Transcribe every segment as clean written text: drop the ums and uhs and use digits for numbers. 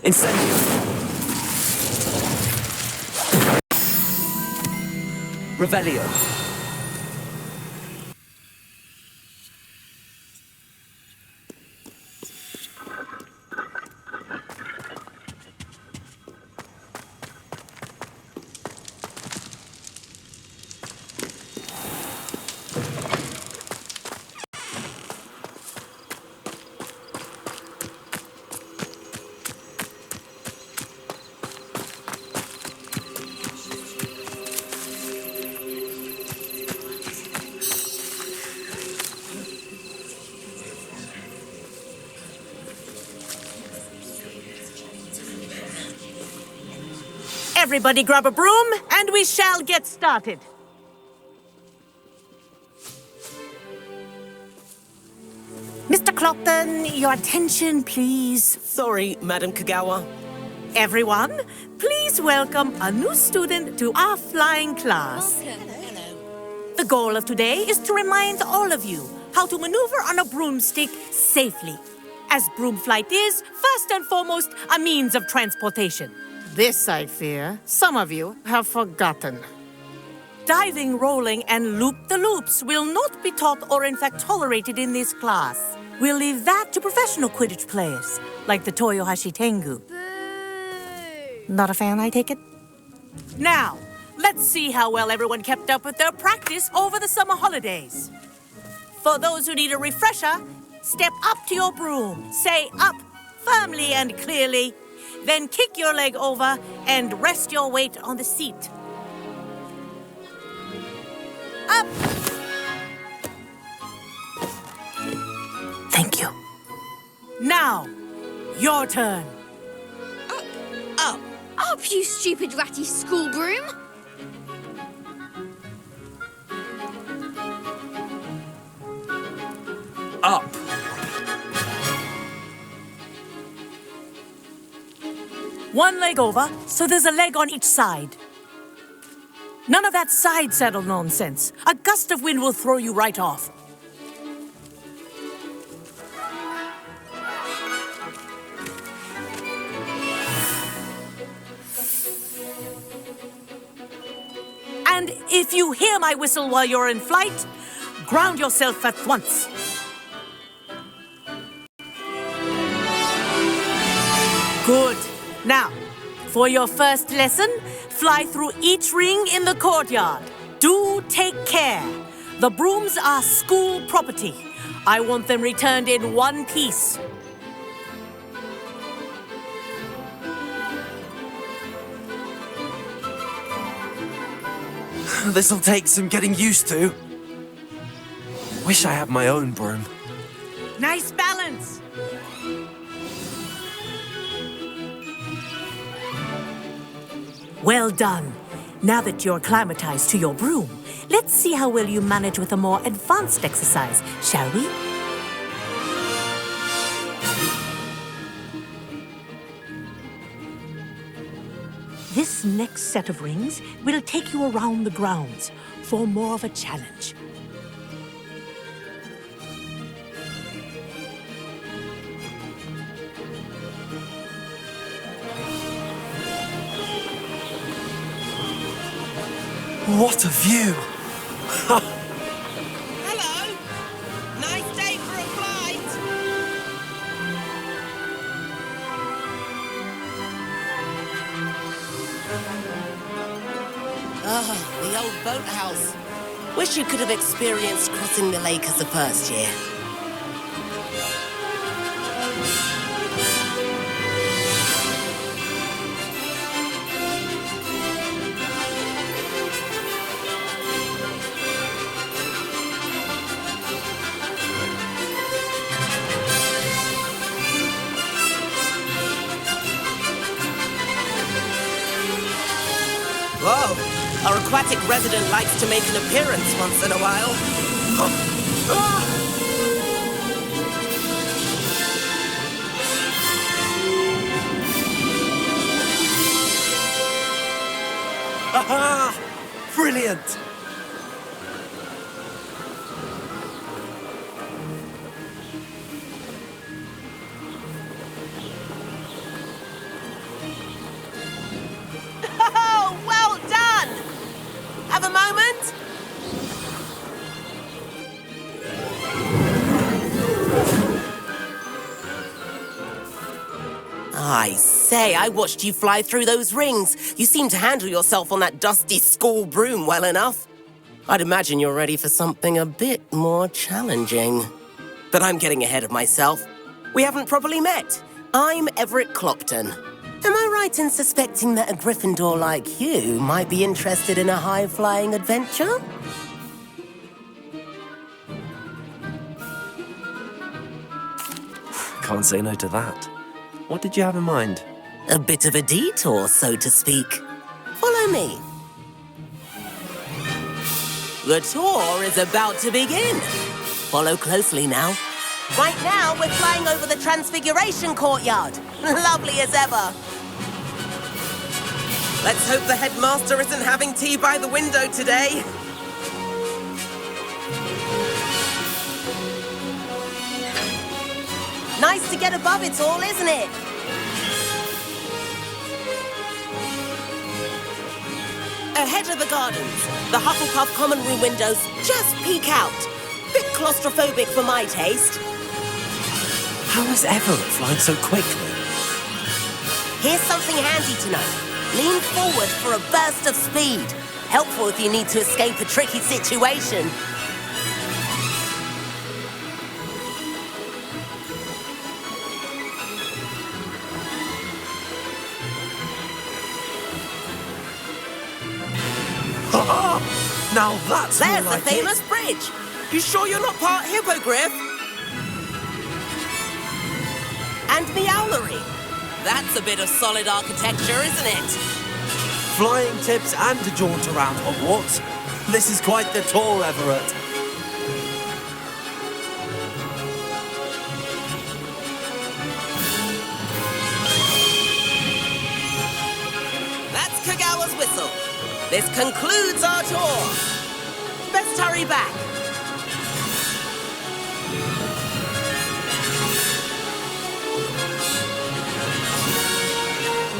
Incendio. Revelio. Everybody grab a broom, and we shall get started. Mr. Clockton, your attention, please. Sorry, Madam Kagawa. Everyone, please welcome a new student to our flying class. Hello. The goal of today is to remind all of you how to maneuver on a broomstick safely, as broom flight is, first and foremost, a means of transportation. This, I fear, some of you have forgotten. Diving, rolling, and loop-the-loops will not be taught or in fact tolerated in this class. We'll leave that to professional Quidditch players, like the Toyohashi Tengu. Boo! Not a fan, I take it? Now, let's see how well everyone kept up with their practice over the summer holidays. For those who need a refresher, step up to your broom, say up firmly and clearly, then kick your leg over and rest your weight on the seat. Up! Thank you. Now, your turn. Up! Up, you stupid ratty school broom! Up. One leg over, so there's a leg on each side. None of that side saddle nonsense. A gust of wind will throw you right off. And if you hear my whistle while you're in flight, ground yourself at once. Good. Now, for your first lesson, fly through each ring in the courtyard. Do take care. The brooms are school property. I want them returned in one piece. This'll take some getting used to. Wish I had my own broom. Nice balance. Well done. Now that you're acclimatized to your broom, let's see how well you manage with a more advanced exercise, shall we? This next set of rings will take you around the grounds for more of a challenge. What a view! Hello! Nice day for a flight! Ah, the old boathouse. Wish you could have experienced crossing the lake as a first year. Whoa! Our aquatic resident likes to make an appearance once in a while. Aha! Brilliant! I say, I watched you fly through those rings. You seem to handle yourself on that dusty school broom well enough. I'd imagine you're ready for something a bit more challenging. But I'm getting ahead of myself. We haven't properly met. I'm Everett Clopton. Am I right in suspecting that a Gryffindor like you might be interested in a high-flying adventure? Can't say no to that. What did you have in mind? A bit of a detour, so to speak. Follow me. The tour is about to begin. Follow closely now. Right now, we're flying over the Transfiguration Courtyard. Lovely as ever. Let's hope the headmaster isn't having tea by the window today. Nice to get above it all, isn't it? Ahead of the gardens, the Hufflepuff common room windows just peek out. Bit claustrophobic for my taste. How is Everett flying so quickly? Here's something handy to know. Lean forward for a burst of speed. Helpful if you need to escape a tricky situation. Now that's There's more the like famous bridge. You sure you're not part hippogriff? And meowlery. That's a bit of solid architecture, isn't it? Flying tips and a jaunt around Hogwarts. This is quite the tour, Everett. That's Kagawa's whistle. This concludes our tour. Best hurry back.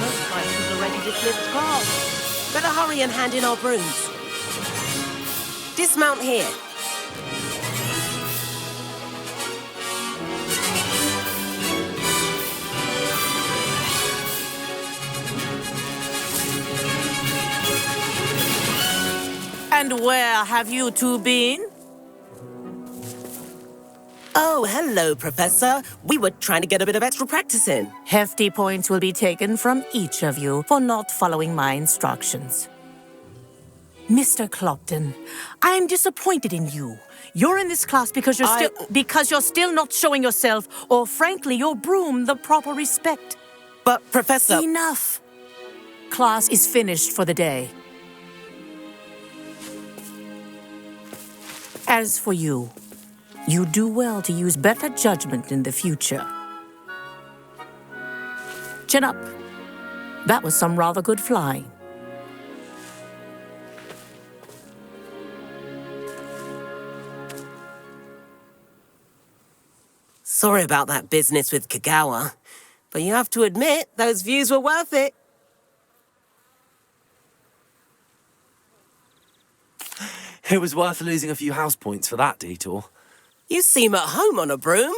Looks like he's already dismissed class. Better hurry and hand in our brooms. Dismount here. And where have you two been? Oh, hello, Professor. We were trying to get a bit of extra practice in. Hefty points will be taken from each of you for not following my instructions. Mr. Clopton, I am disappointed in you. You're in this class because you're still not showing yourself, or frankly, your broom the proper respect. But, Professor... Enough. Class is finished for the day. As for you, you do well to use better judgment in the future. Chin up. That was some rather good flying. Sorry about that business with Kagawa, but you have to admit, those views were worth it. It was worth losing a few house points for that detour. You seem at home on a broom.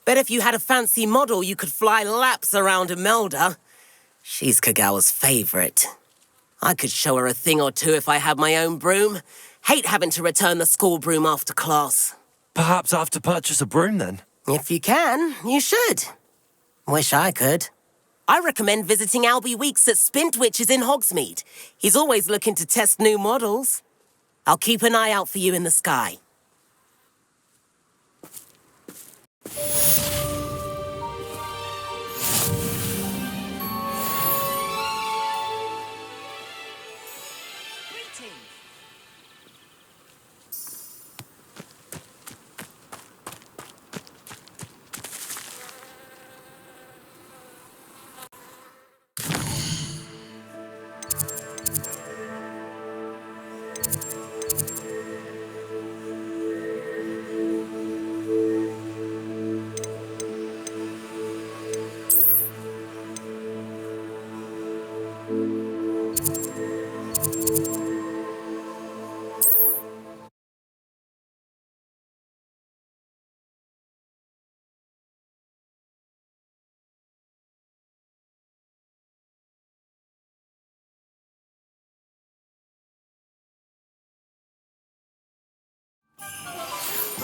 Bet if you had a fancy model, you could fly laps around Imelda. She's Kagawa's favorite. I could show her a thing or two if I had my own broom. Hate having to return the school broom after class. Perhaps I have to purchase a broom then. If you can, you should. Wish I could. I recommend visiting Albie Weeks at Spintwitches in Hogsmeade. He's always looking to test new models. I'll keep an eye out for you in the sky.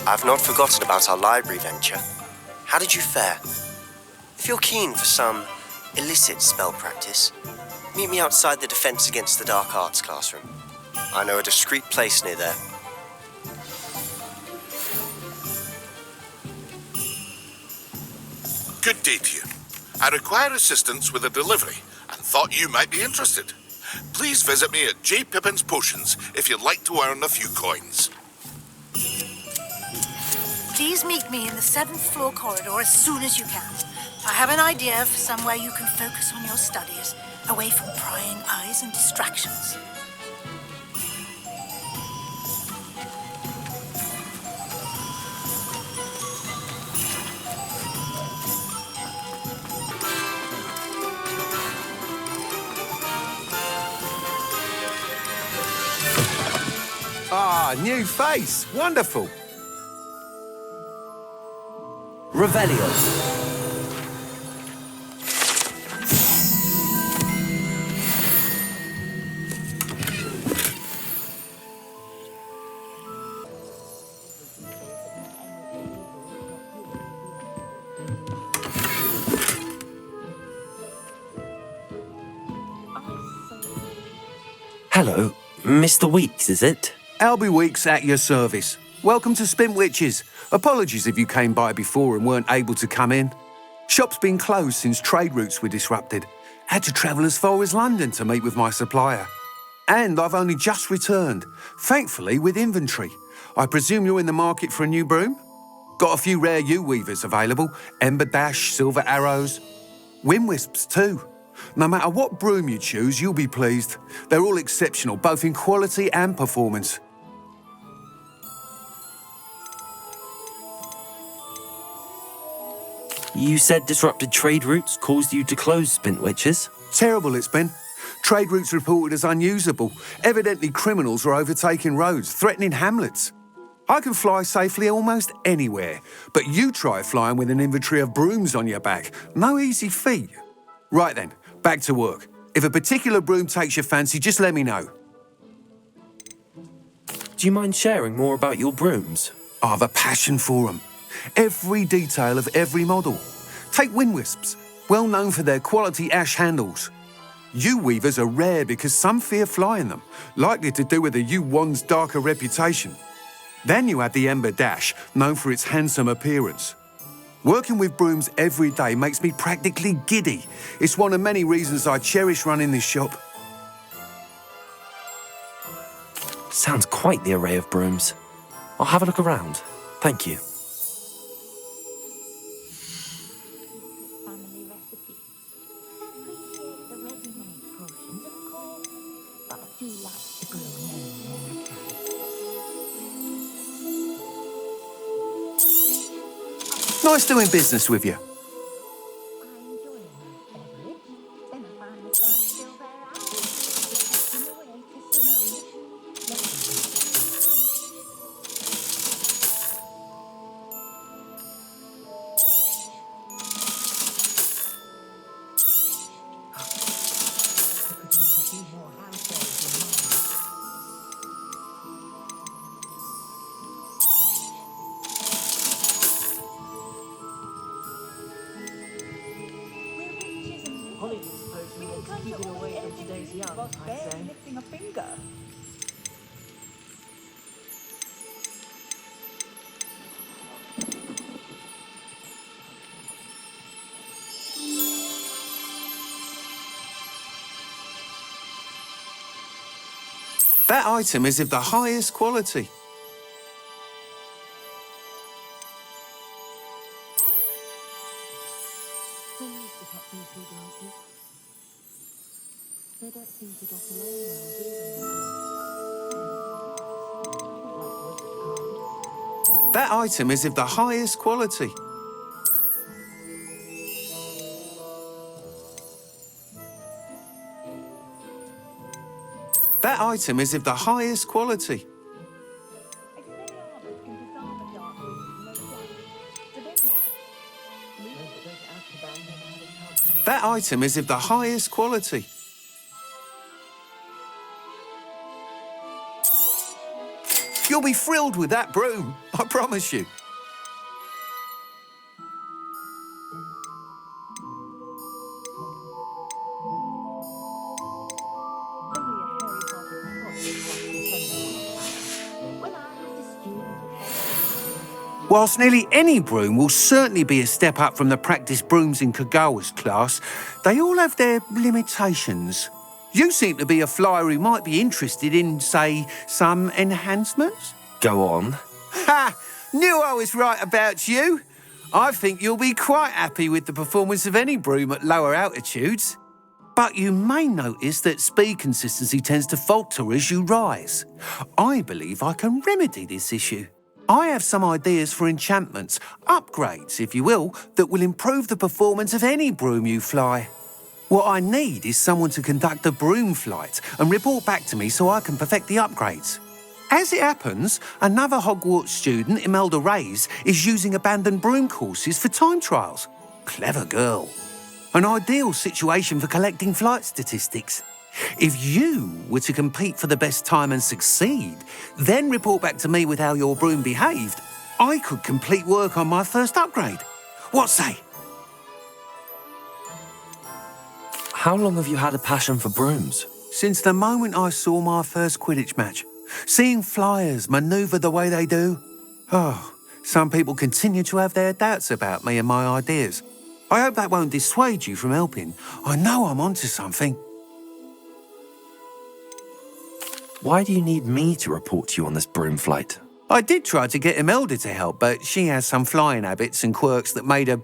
I've not forgotten about our library venture. How did you fare? If you're keen for some illicit spell practice, meet me outside the Defense Against the Dark Arts classroom. I know a discreet place near there. Good day to you. I require assistance with a delivery and thought you might be interested. Please visit me at J. Pippin's Potions if you'd like to earn a few coins. Please meet me in the 7th floor corridor as soon as you can. I have an idea for somewhere you can focus on your studies, away from prying eyes and distractions. Ah, new face. Wonderful. Revelio. Hello, Mr. Weeks, is it? Albie Weeks at your service. Welcome to Spintwitches. Apologies if you came by before and weren't able to come in. Shop's been closed since trade routes were disrupted. Had to travel as far as London to meet with my supplier. And I've only just returned, thankfully with inventory. I presume you're in the market for a new broom? Got a few rare yew-weavers available. Ember Dash, Silver Arrows. Wind Wisps too. No matter what broom you choose, you'll be pleased. They're all exceptional, both in quality and performance. You said disrupted trade routes caused you to close Spintwitches? Terrible it's been. Trade routes reported as unusable. Evidently criminals are overtaking roads, threatening hamlets. I can fly safely almost anywhere, but you try flying with an inventory of brooms on your back. No easy feat. Right then, back to work. If a particular broom takes your fancy, just let me know. Do you mind sharing more about your brooms? I have a passion for them. Every detail of every model. Take Wind Wisps, well known for their quality ash handles. Yew-weavers are rare because some fear flying them, likely to do with the yew wand's darker reputation. Then you have the Ember Dash, known for its handsome appearance. Working with brooms every day makes me practically giddy. It's one of many reasons I cherish running this shop. Sounds quite the array of brooms. I'll have a look around. Thank you. Family recipe. Appreciate the ready-made portions, of course, but I do like the broom. Nice doing business with you. I enjoy my beverage. Then I find myself still there hours, taking away to surround. Lifting a finger. That item is of the highest quality. They don't seem to get along well, do they? That item is of the highest quality. That item is of the highest quality. That item is of the highest quality. You'll be be thrilled with that broom, I promise you. Only a hairy-hearted fox can't pretend. When I was a student, Whilst nearly any broom will certainly be a step up from the practice brooms in Kagawa's class, they all have their limitations. You seem to be a flyer who might be interested in, say, some enhancements? Go on. Ha! Knew I was right about you. I think you'll be quite happy with the performance of any broom at lower altitudes. But you may notice that speed consistency tends to falter as you rise. I believe I can remedy this issue. I have some ideas for enchantments, upgrades, if you will, that will improve the performance of any broom you fly. What I need is someone to conduct a broom flight and report back to me so I can perfect the upgrades. As it happens, another Hogwarts student, Imelda Reyes, is using abandoned broom courses for time trials. Clever girl. An ideal situation for collecting flight statistics. If you were to compete for the best time and succeed, then report back to me with how your broom behaved, I could complete work on my first upgrade. What say? How long have you had a passion for brooms? Since the moment I saw my first Quidditch match. Seeing flyers manoeuvre the way they do. Oh, some people continue to have their doubts about me and my ideas. I hope that won't dissuade you from helping. I know I'm onto something. Why do you need me to report to you on this broom flight? I did try to get Imelda to help, but she has some flying habits and quirks that made her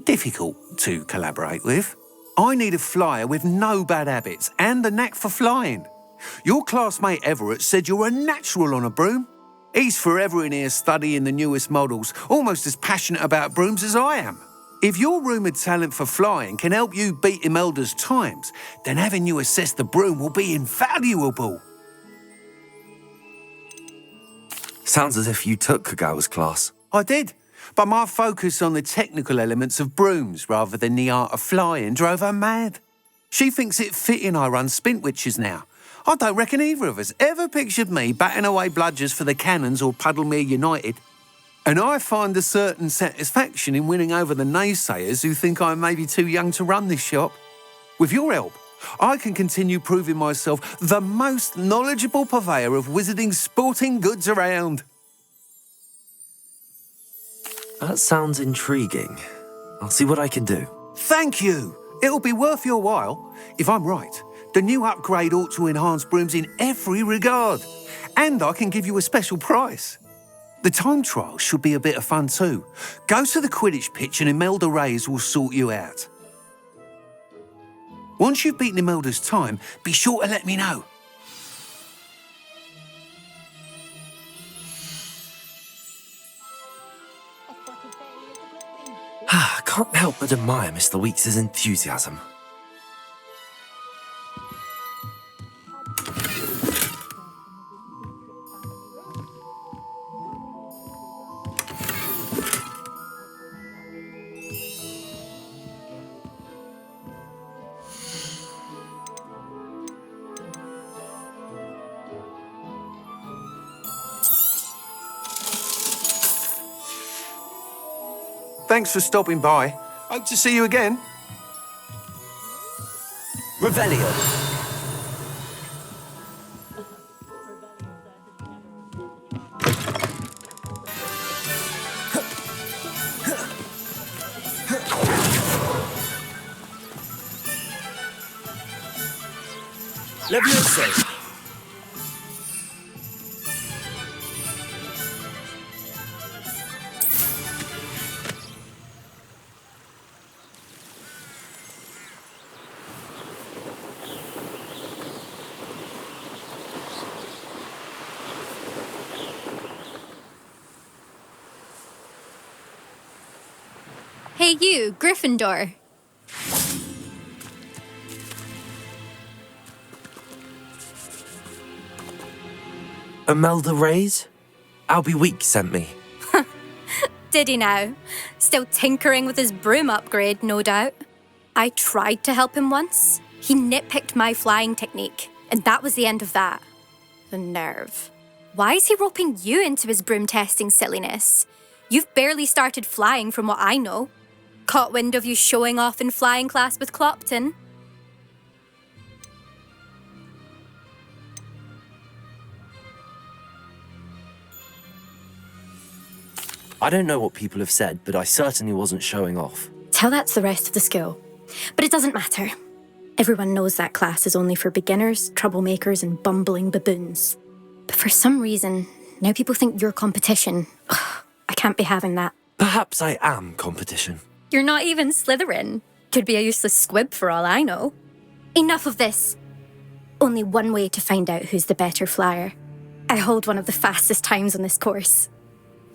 difficult to collaborate with. I need a flyer with no bad habits and a knack for flying. Your classmate Everett said you're a natural on a broom. He's forever in here studying the newest models, almost as passionate about brooms as I am. If your rumoured talent for flying can help you beat Imelda's times, then having you assess the broom will be invaluable. Sounds as if you took Kagawa's class. I did, but my focus on the technical elements of brooms rather than the art of flying drove her mad. She thinks it fitting I run Spintwitches now. I don't reckon either of us ever pictured me batting away bludgers for the Cannons or Puddlemere United. And I find a certain satisfaction in winning over the naysayers who think I may be too young to run this shop. With your help, I can continue proving myself the most knowledgeable purveyor of wizarding sporting goods around. That sounds intriguing. I'll see what I can do. Thank you. It'll be worth your while. If I'm right, the new upgrade ought to enhance brooms in every regard. And I can give you a special price. The time trial should be a bit of fun too. Go to the Quidditch pitch and Imelda Reyes will sort you out. Once you've beaten Imelda's time, be sure to let me know. I can't help but admire Mr. Weeks' enthusiasm. Thanks for stopping by. Hope to see you again. Revelio. Leviosa. Hey you, Gryffindor. Imelda Reyes? Albie Weeks sent me. Did he now? Still tinkering with his broom upgrade, no doubt. I tried to help him once. He nitpicked my flying technique, and that was the end of that. The nerve. Why is he roping you into his broom testing silliness? You've barely started flying from what I know. Caught wind of you showing off in flying class with Clopton? I don't know what people have said, but I certainly wasn't showing off. Tell that to the rest of the school. But it doesn't matter. Everyone knows that class is only for beginners, troublemakers, and bumbling baboons. But for some reason, now people think you're competition. Ugh, I can't be having that. Perhaps I am competition. You're not even Slytherin. Could be a useless squib for all I know. Enough of this. Only one way to find out who's the better flyer. I hold one of the fastest times on this course.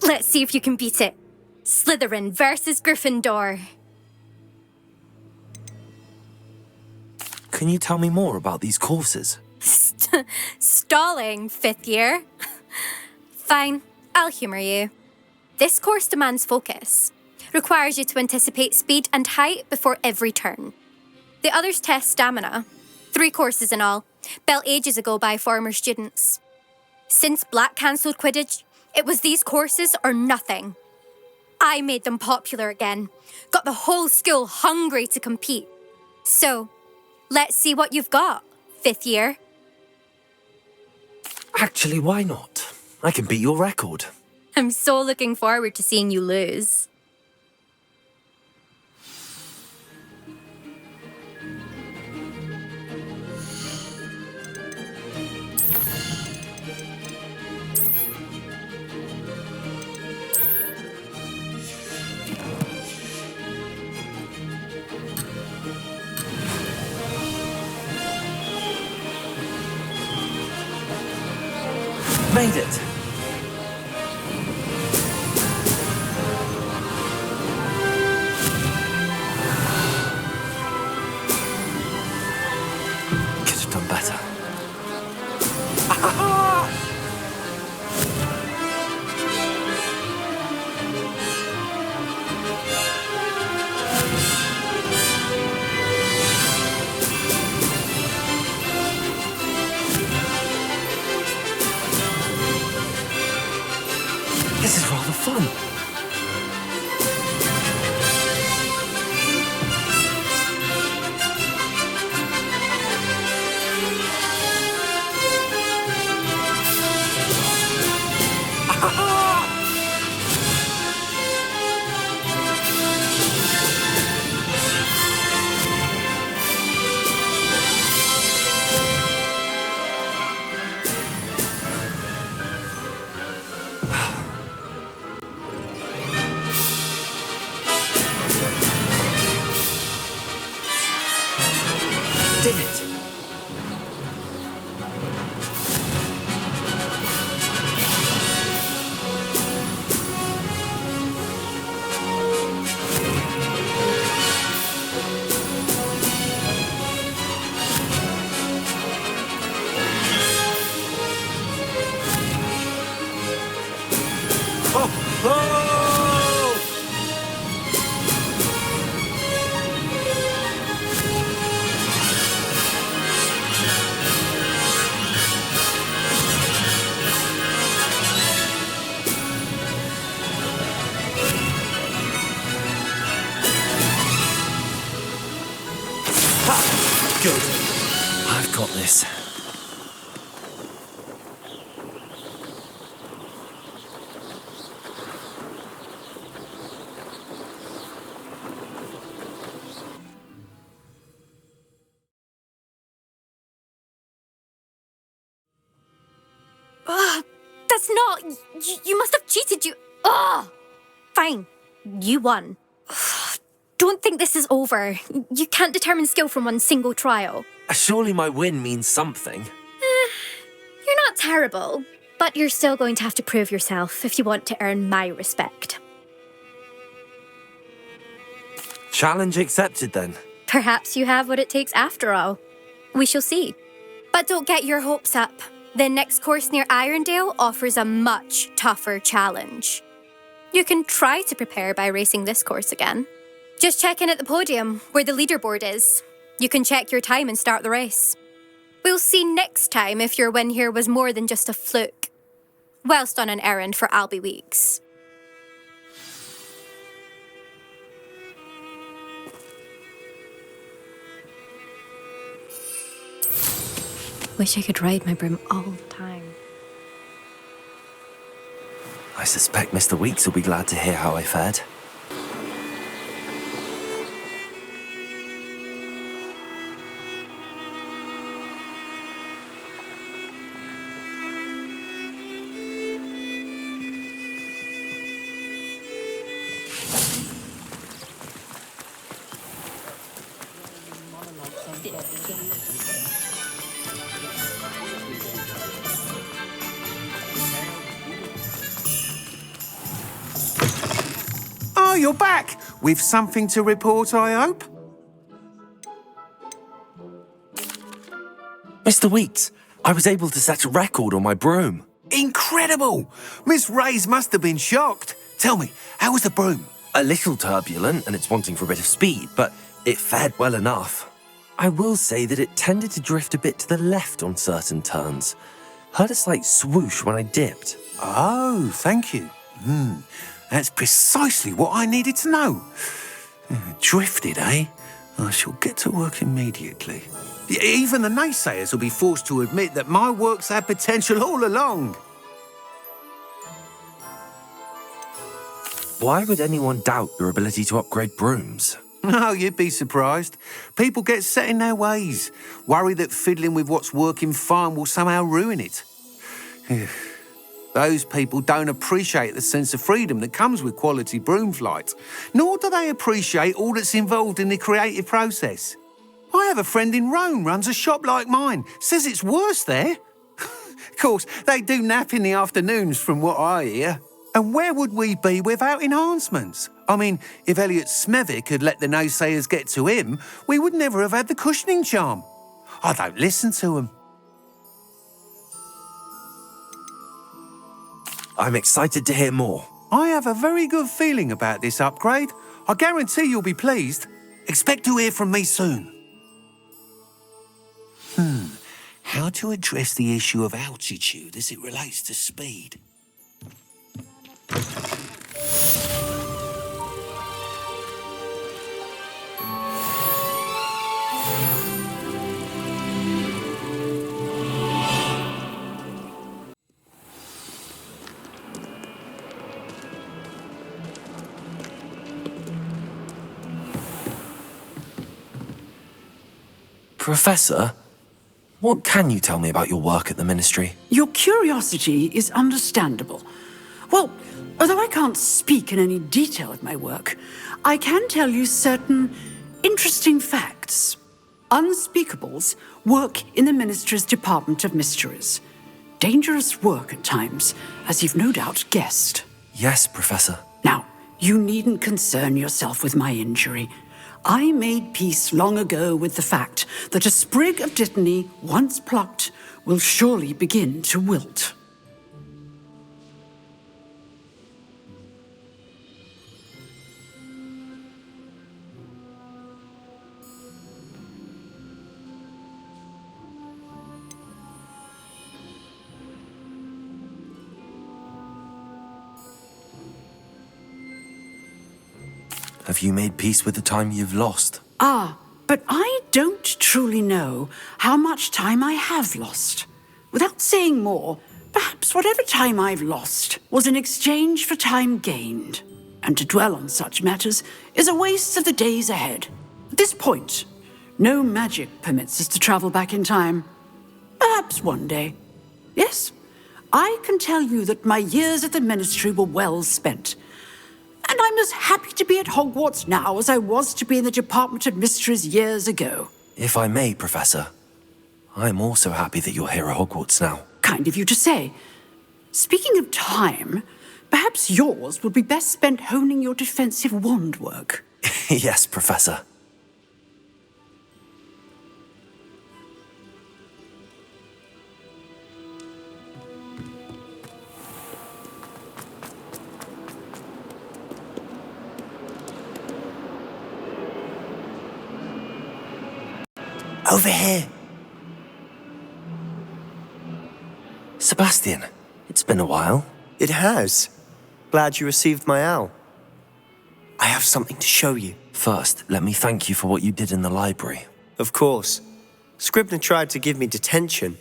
Let's see if you can beat it. Slytherin versus Gryffindor. Can you tell me more about these courses? Stalling, 5th year. Fine, I'll humour you. This course demands focus. Requires you to anticipate speed and height before every turn. The others test stamina. 3 courses in all, built ages ago by former students. Since Black cancelled Quidditch, it was these courses or nothing. I made them popular again. Got the whole school hungry to compete. So, let's see what you've got, 5th year. Actually, why not? I can beat your record. I'm so looking forward to seeing you lose. Made it! Could have done better. This is rather fun. Did it! Good. I've got this. That's not... You must have cheated, you... Ugh! Fine. You won. Don't think this is over. You can't determine skill from one single trial. Surely my win means something. You're not terrible, but you're still going to have to prove yourself if you want to earn my respect. Challenge accepted then. Perhaps you have what it takes after all. We shall see. But don't get your hopes up. The next course near Irondale offers a much tougher challenge. You can try to prepare by racing this course again. Just check in at the podium, where the leaderboard is. You can check your time and start the race. We'll see next time if your win here was more than just a fluke. whilst on an errand for Albie Weeks. Wish I could ride my broom all the time. I suspect Mr. Weeks will be glad to hear how I fared. Oh, you're back! With something to report, I hope? Mr. Weeks, I was able to set a record on my broom. Incredible! Miss Ray's must have been shocked. Tell me, how was the broom? A little turbulent and it's wanting for a bit of speed, but it fared well enough. I will say that it tended to drift a bit to the left on certain turns. Heard a slight swoosh when I dipped. Oh, thank you. That's precisely what I needed to know. Drifted, eh? I shall get to work immediately. Even the naysayers will be forced to admit that my work's had potential all along. Why would anyone doubt your ability to upgrade brooms? Oh, you'd be surprised. People get set in their ways, worry that fiddling with what's working fine will somehow ruin it. Those people don't appreciate the sense of freedom that comes with quality broom flight, nor do they appreciate all that's involved in the creative process. I have a friend in Rome runs a shop like mine, says it's worse there. Of course, they do nap in the afternoons from what I hear. And where would we be without enhancements? I mean, if Elliot Smethwick had let the naysayers get to him, we would never have had the cushioning charm. I don't listen to them. I'm excited to hear more. I have a very good feeling about this upgrade. I guarantee you'll be pleased. Expect to hear from me soon. How to address the issue of altitude as it relates to speed? Professor, what can you tell me about your work at the Ministry? Your curiosity is understandable. Well, although I can't speak in any detail of my work, I can tell you certain interesting facts. Unspeakables work in the Ministry's Department of Mysteries. Dangerous work at times, as you've no doubt guessed. Yes, Professor. Now, you needn't concern yourself with my injury. I made peace long ago with the fact that a sprig of dittany, once plucked, will surely begin to wilt. Have you made peace with the time you've lost? But I don't truly know how much time I have lost. Without saying more, perhaps whatever time I've lost was in exchange for time gained. And to dwell on such matters is a waste of the days ahead. At this point, no magic permits us to travel back in time. Perhaps one day. Yes, I can tell you that my years at the Ministry were well spent. And I'm as happy to be at Hogwarts now as I was to be in the Department of Mysteries years ago. If I may, Professor, I'm also happy that you're here at Hogwarts now. Kind of you to say. Speaking of time, perhaps yours would be best spent honing your defensive wand work. Yes, Professor. Over here. Sebastian, It's been a while. It has. Glad you received my owl. I have something to show you. First, let me thank you for what you did in the library. Of course. Scribner tried to give me detention,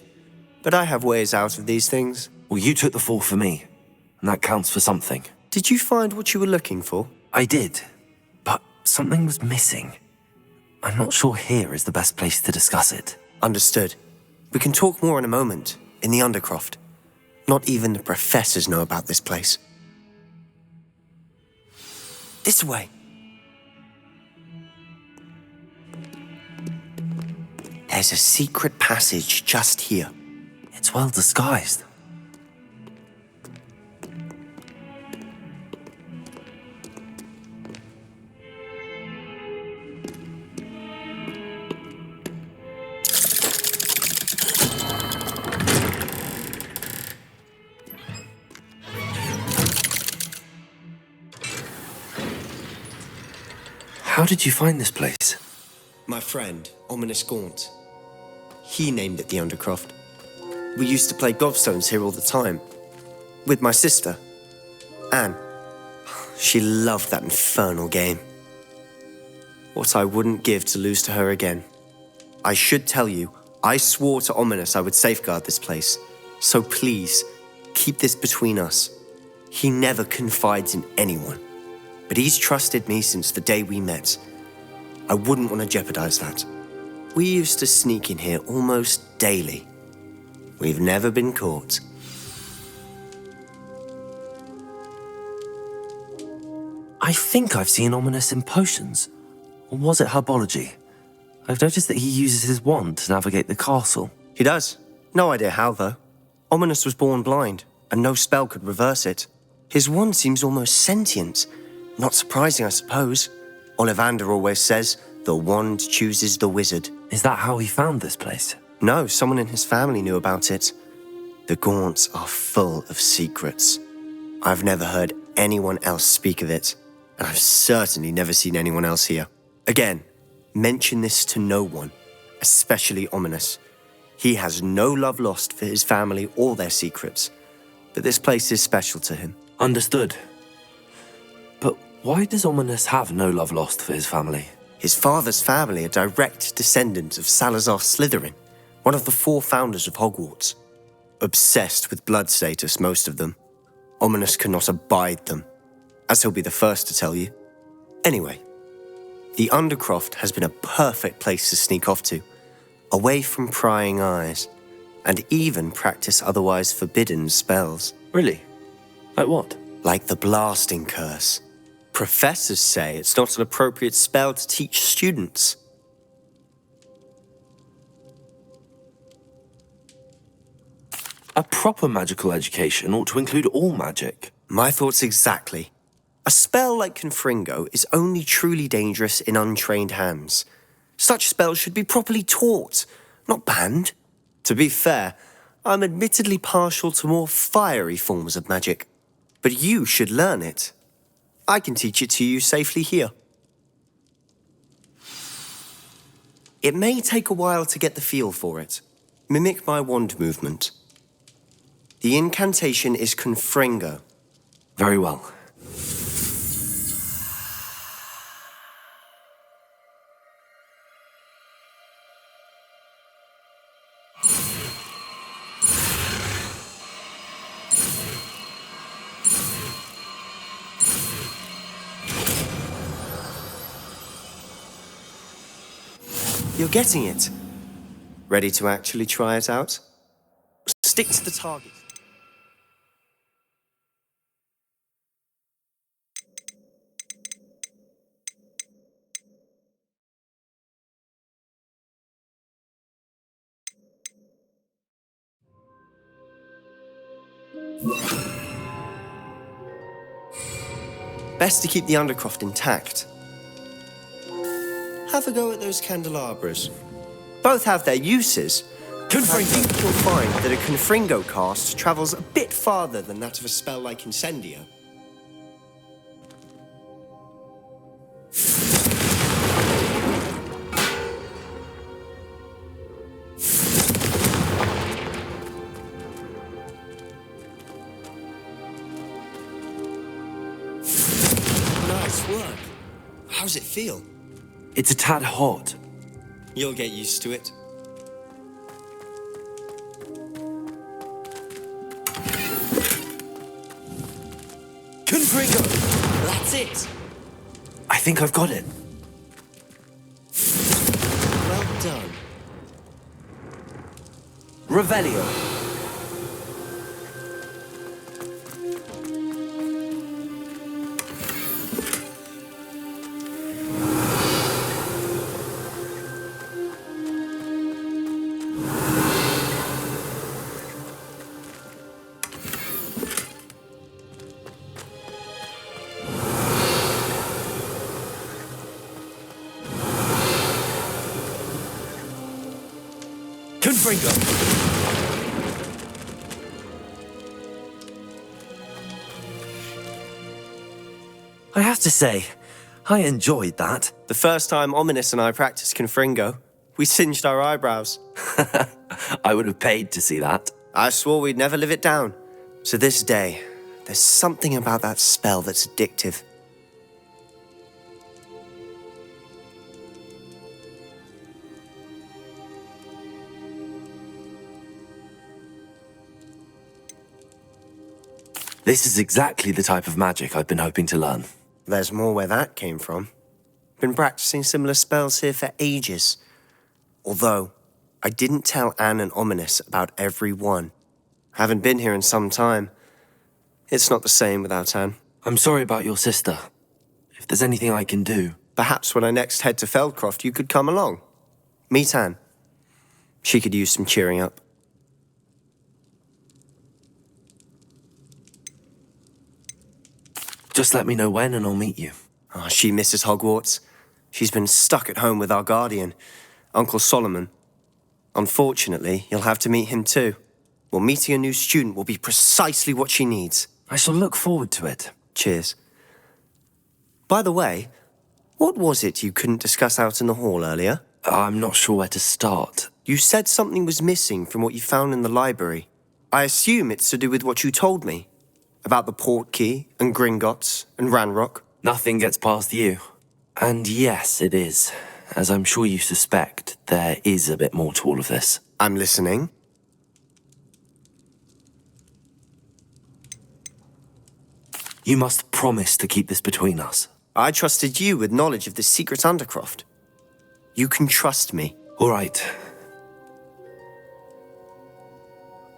but I have ways out of these things. Well, you took the fall for me, and that counts for something. Did you find what you were looking for? I did, but something was missing. I'm not sure here is the best place to discuss it. Understood. We can talk more in a moment, in the Undercroft. Not even the professors know about this place. This way. There's a secret passage just here. It's well disguised. How did you find this place? My friend, Ominous Gaunt. He named it the Undercroft. We used to play gobstones here all the time. With my sister, Anne. She loved that infernal game. What I wouldn't give to lose to her again. I should tell you, I swore to Ominous I would safeguard this place. So please, keep this between us. He never confides in anyone. But he's trusted me since the day we met. I wouldn't want to jeopardize that. We used to sneak in here almost daily. We've never been caught. I think I've seen Ominous in potions. Or was it herbology? I've noticed that he uses his wand to navigate the castle. He does. No idea how, though. Ominous was born blind, and no spell could reverse it. His wand seems almost sentient. Not surprising, I suppose. Ollivander always says, the wand chooses the wizard. Is that how he found this place? No, someone in his family knew about it. The Gaunts are full of secrets. I've never heard anyone else speak of it, and I've certainly never seen anyone else here. Again, mention this to no one, especially Ominous. He has no love lost for his family or their secrets, but this place is special to him. Understood. But why does Ominous have no love lost for his family? His father's family are direct descendants of Salazar Slytherin, one of the 4 founders of Hogwarts. Obsessed with blood status, most of them. Ominous cannot abide them, as he'll be the first to tell you. Anyway, the Undercroft has been a perfect place to sneak off to, away from prying eyes, and even practice otherwise forbidden spells. Really? Like what? Like the blasting curse. Professors say it's not an appropriate spell to teach students. A proper magical education ought to include all magic. My thoughts exactly. A spell like Confringo is only truly dangerous in untrained hands. Such spells should be properly taught, not banned. To be fair, I'm admittedly partial to more fiery forms of magic. But you should learn it. I can teach it to you safely here. It may take a while to get the feel for it. Mimic my wand movement. The incantation is Confringo. Very well. You're getting it. Ready to actually try it out? Stick to the target. Best to keep the Undercroft intact. Have a go at those candelabras. Both have their uses. I think you'll find that a Confringo cast travels a bit farther than that of a spell like Incendio. Nice work. How's it feel? It's a tad hot. You'll get used to it. Confringo! That's it! I think I've got it. Well done. Revelio. Confringo! I have to say, I enjoyed that. The first time Ominous and I practiced Confringo, we singed our eyebrows. I would have paid to see that. I swore we'd never live it down. To this day, there's something about that spell that's addictive. This is exactly the type of magic I've been hoping to learn. There's more where that came from. Been practicing similar spells here for ages. Although, I didn't tell Anne and Ominous about every one. Haven't been here in some time. It's not the same without Anne. I'm sorry about your sister. If there's anything I can do... Perhaps when I next head to Feldcroft, you could come along. Meet Anne. She could use some cheering up. Just let me know when and I'll meet you. Oh, she misses Hogwarts. She's been stuck at home with our guardian, Uncle Solomon. Unfortunately, you'll have to meet him too. Well, meeting a new student will be precisely what she needs. I shall look forward to it. Cheers. By the way, what was it you couldn't discuss out in the hall earlier? I'm not sure where to start. You said something was missing from what you found in the library. I assume it's to do with what you told me. About the Portkey and Gringotts and Ranrock. Nothing gets past you. And yes, it is. As I'm sure you suspect, there is a bit more to all of this. I'm listening. You must promise to keep this between us. I trusted you with knowledge of the secret Undercroft. You can trust me. All right.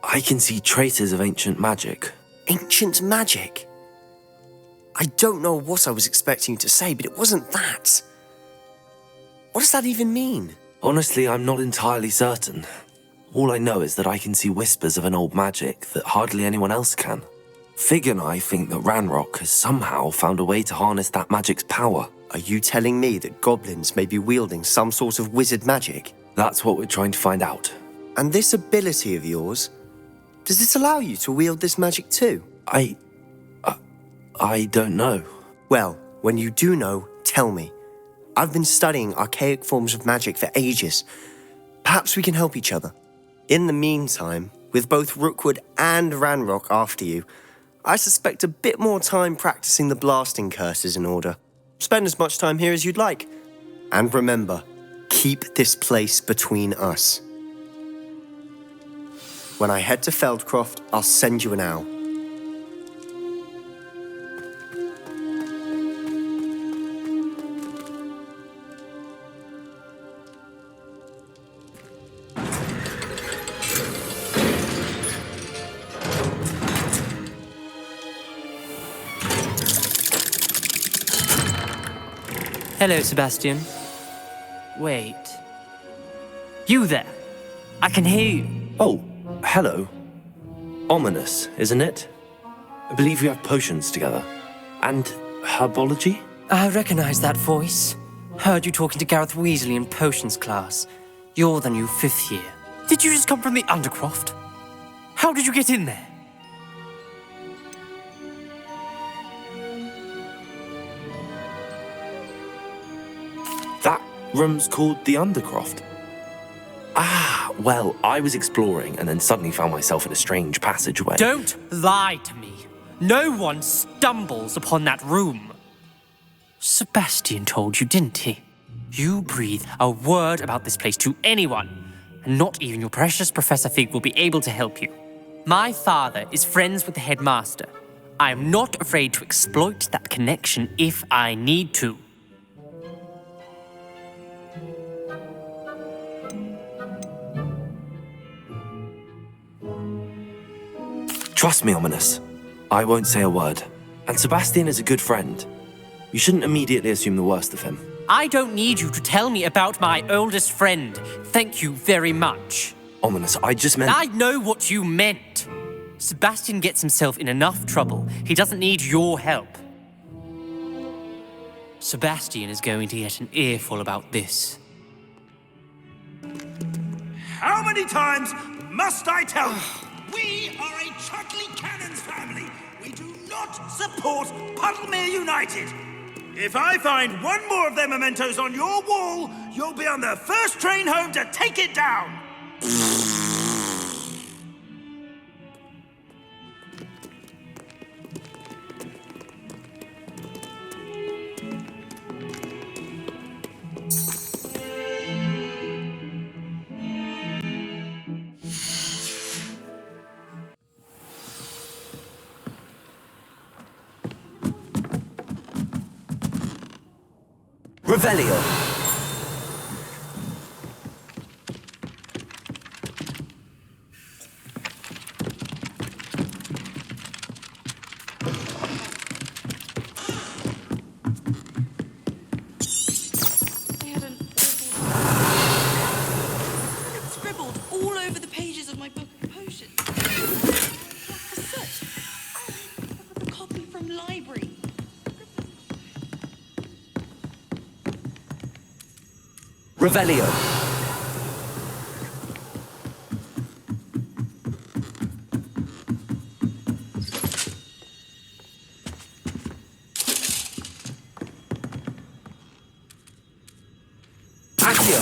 I can see traces of ancient magic. Ancient magic? I don't know what I was expecting you to say, but it wasn't that. What does that even mean? Honestly, I'm not entirely certain. All I know is that I can see whispers of an old magic that hardly anyone else can. Fig and I think that Ranrock has somehow found a way to harness that magic's power. Are you telling me that goblins may be wielding some sort of wizard magic? That's what we're trying to find out. And this ability of yours, does it allow you to wield this magic too? I don't know. Well, when you do know, tell me. I've been studying archaic forms of magic for ages. Perhaps we can help each other. In the meantime, with both Rookwood and Ranrock after you, I suspect a bit more time practicing the blasting curse is in order. Spend as much time here as you'd like. And remember, keep this place between us. When I head to Feldcroft, I'll send you an owl. Hello, Sebastian. Wait. You there? I can hear you. Oh, hello. Ominous, isn't it? I believe we have potions together. And herbology? I recognize that voice. Heard you talking to Gareth Weasley in potions class. You're the new 5th year. Did you just come from the Undercroft? How did you get in there? That room's called the Undercroft. Ah, well, I was exploring and then suddenly found myself in a strange passageway. Don't lie to me. No one stumbles upon that room. Sebastian told you, didn't he? You breathe a word about this place to anyone, and not even your precious Professor Fig will be able to help you. My father is friends with the headmaster. I am not afraid to exploit that connection if I need to. Trust me, Ominous. I won't say a word. And Sebastian is a good friend. You shouldn't immediately assume the worst of him. I don't need you to tell me about my oldest friend. Thank you very much. Ominous, I just meant... I know what you meant. Sebastian gets himself in enough trouble. He doesn't need your help. Sebastian is going to get an earful about this. How many times must I tell you? We are a Chuckley Cannons family. We do not support Puddlemere United. If I find one more of their mementos on your wall, you'll be on the first train home to take it down. Revelio. Scribbled all over the pages of my book of potions. A copy from library. Revelio. Accio.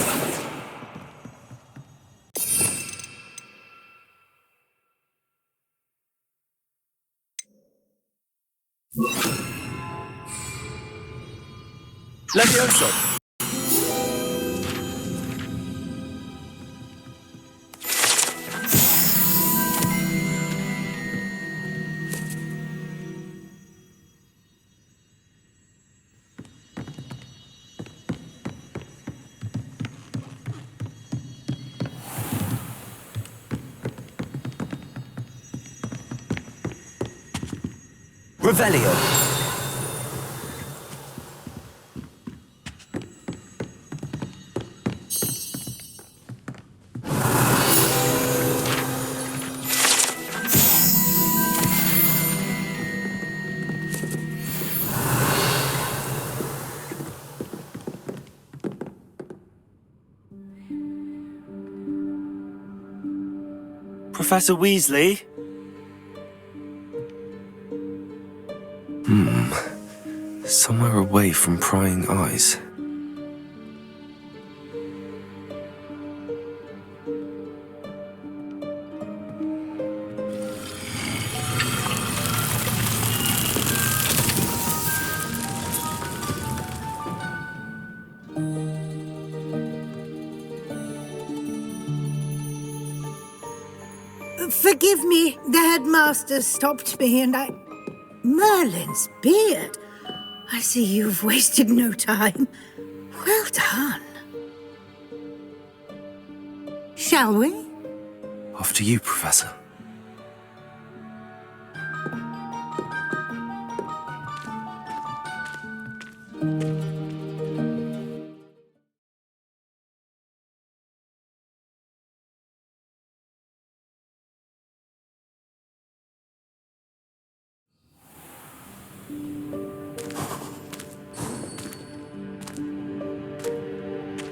Levioso. Revelio. Professor Weasley? Somewhere away from prying eyes. Forgive me, the headmaster stopped me and I... Merlin's beard. I see you've wasted no time. Well done. Shall we? After you, Professor.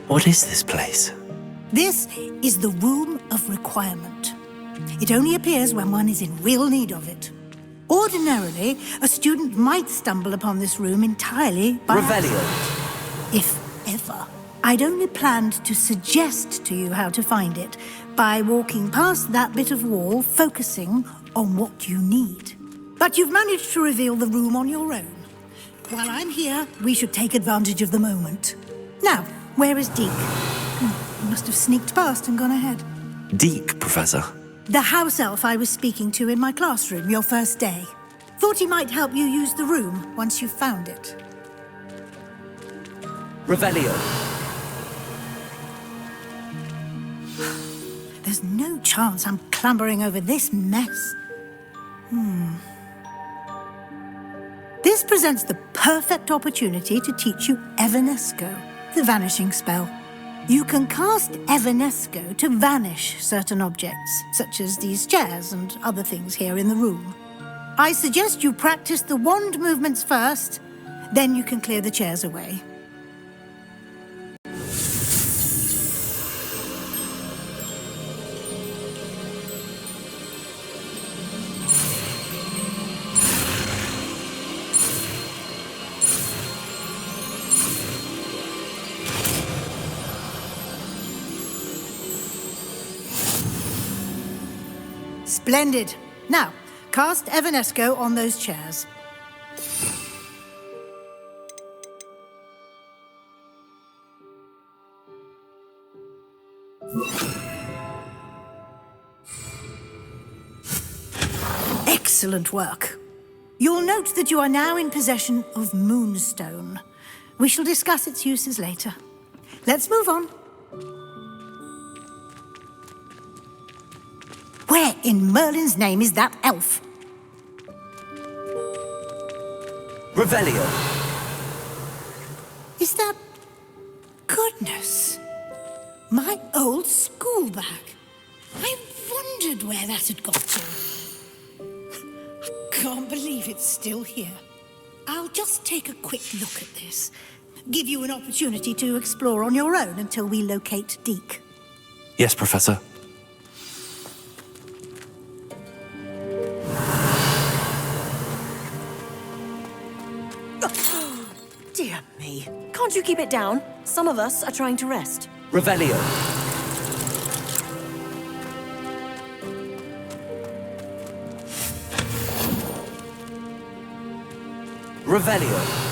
What is this place? This is the Room of Requirement. It only appears when one is in real need of it. Ordinarily, a student might stumble upon this room entirely by Revelio. accident. If ever. I'd only planned to suggest to you how to find it by walking past that bit of wall, focusing on what you need. But you've managed to reveal the room on your own. While I'm here, we should take advantage of the moment. Now, where is Deke? He must have sneaked past and gone ahead. Deke, Professor. The house elf I was speaking to in my classroom your first day. Thought he might help you use the room once you've found it. Revelio. There's no chance I'm clambering over this mess. This presents the perfect opportunity to teach you Evanesco, the vanishing spell. You can cast Evanesco to vanish certain objects, such as these chairs and other things here in the room. I suggest you practice the wand movements first, then you can clear the chairs away. Splendid. Now, cast Evanesco on those chairs. Excellent work. You'll note that you are now in possession of Moonstone. We shall discuss its uses later. Let's move on. Where in Merlin's name is that elf? Revelio. Is that... Goodness. My old school bag. I wondered where that had got to. I can't believe it's still here. I'll just take a quick look at this. Give you an opportunity to explore on your own until we locate Deke. Yes, Professor. Dear me. Can't you keep it down? Some of us are trying to rest. Revelio. Revelio.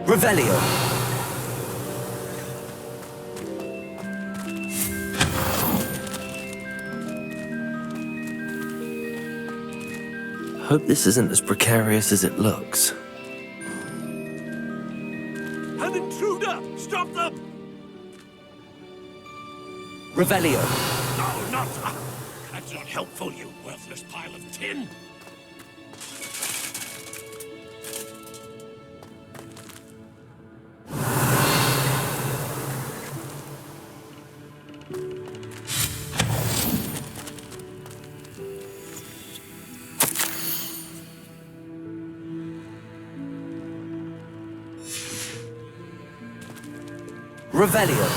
Revelio. Hope this isn't as precarious as it looks. An intruder! Stop them! Revelio. No, not... That's not helpful, you worthless pile of tin! Revelio.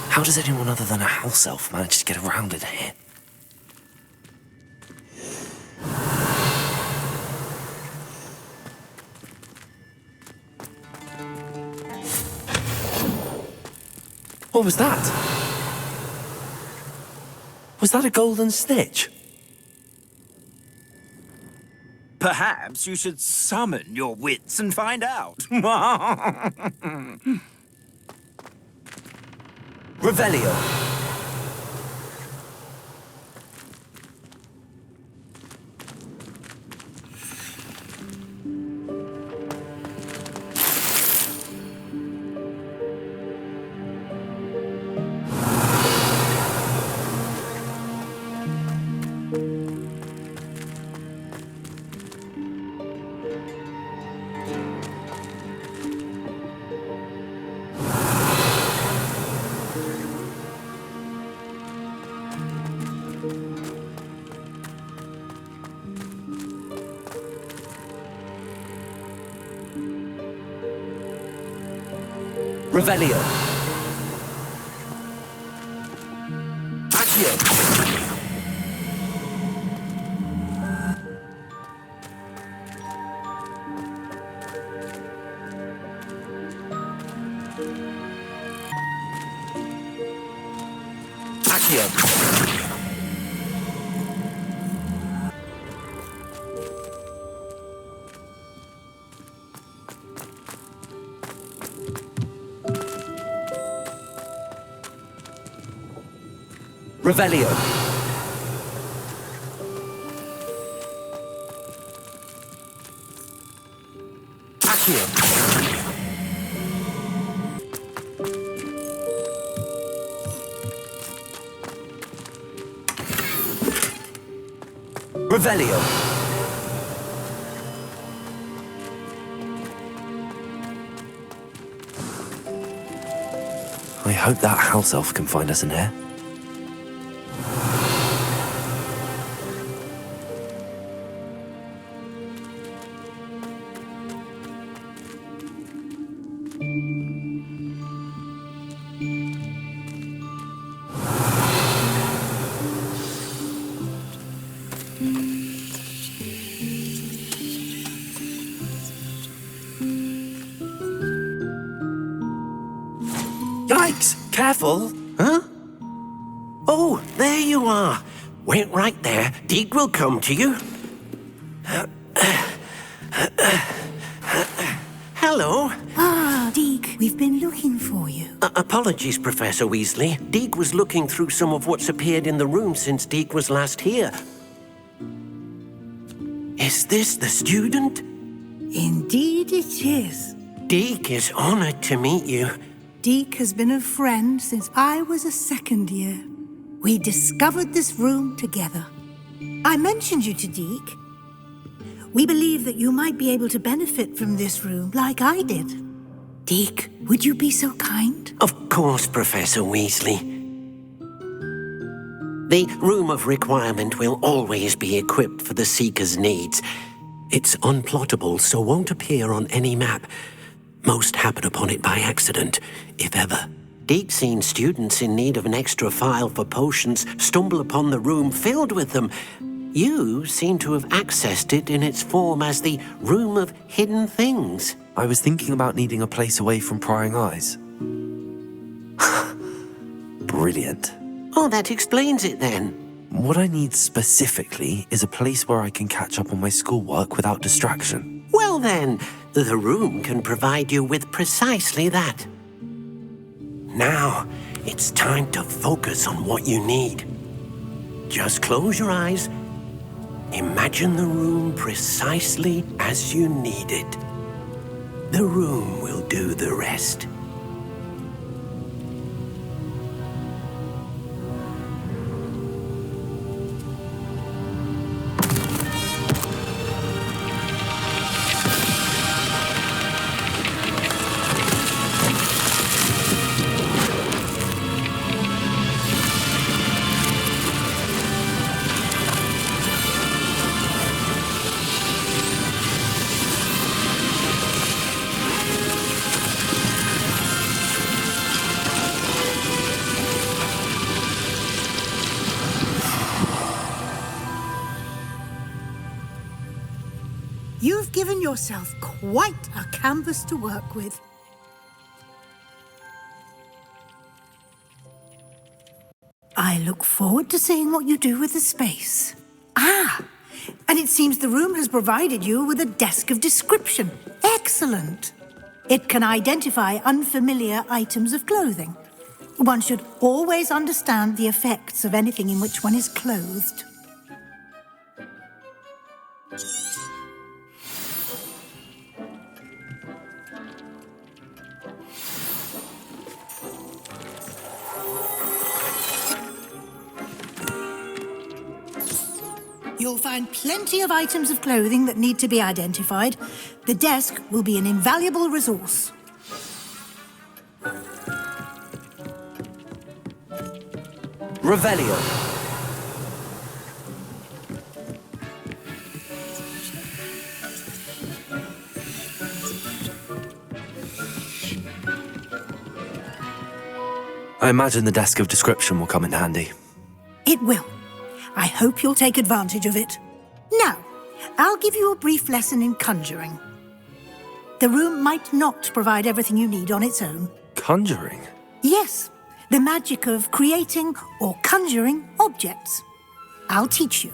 How does anyone other than a house elf manage to get around in here? What was that? Was that a golden snitch? Perhaps you should summon your wits and find out. Revelio. Revelio. Accio. Accio. Revelio. Accio. Revelio. I hope that house elf can find us in here. Yikes! Careful! Huh? Oh, there you are. Wait right there. Deke will come to you. Hello. Ah, Deke, we've been looking for you. Apologies, Professor Weasley. Deke was looking through some of what's appeared in the room since Deke was last here. Is this the student? Indeed it is. Deke is honored to meet you. Deke has been a friend since I was a second year. We discovered this room together. I mentioned you to Deke. We believe that you might be able to benefit from this room like I did. Deke, would you be so kind? Of course, Professor Weasley. The Room of Requirement will always be equipped for the Seeker's needs. It's unplottable, so won't appear on any map. Most happen upon it by accident, if ever. Deke's seen students in need of an extra file for potions stumble upon the room filled with them. You seem to have accessed it in its form as the Room of Hidden Things. I was thinking about needing a place away from prying eyes. Brilliant. Oh, that explains it then. What I need specifically is a place where I can catch up on my schoolwork without distraction. Well then, the room can provide you with precisely that. Now, it's time to focus on what you need. Just close your eyes. Imagine the room precisely as you need it. The room will do the rest. You've given yourself quite a canvas to work with. I look forward to seeing what you do with the space. Ah, and it seems the room has provided you with a desk of description. Excellent. It can identify unfamiliar items of clothing. One should always understand the effects of anything in which one is clothed. You'll find plenty of items of clothing that need to be identified. The desk will be an invaluable resource. Revelio. I imagine the desk of description will come in handy. It will. I hope you'll take advantage of it. Now, I'll give you a brief lesson in conjuring. The room might not provide everything you need on its own. Conjuring? Yes, the magic of creating or conjuring objects. I'll teach you.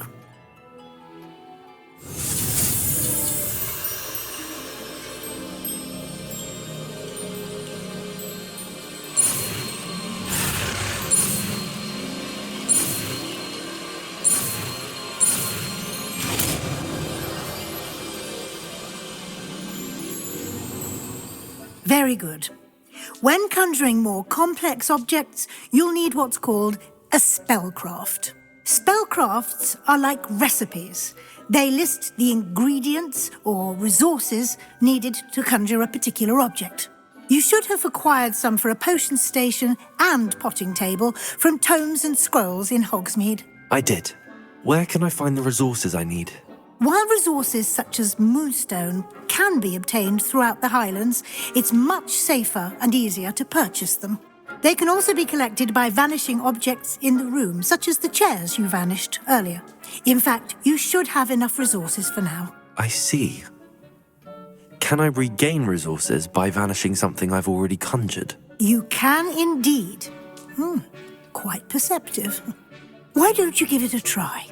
Very good. When conjuring more complex objects, you'll need what's called a spellcraft. Spellcrafts are like recipes. They list the ingredients or resources needed to conjure a particular object. You should have acquired some for a potion station and potting table from tomes and scrolls in Hogsmeade. I did. Where can I find the resources I need? While resources such as moonstone can be obtained throughout the Highlands, it's much safer and easier to purchase them. They can also be collected by vanishing objects in the room, such as the chairs you vanished earlier. In fact, you should have enough resources for now. I see. Can I regain resources by vanishing something I've already conjured? You can indeed. Quite perceptive. Why don't you give it a try?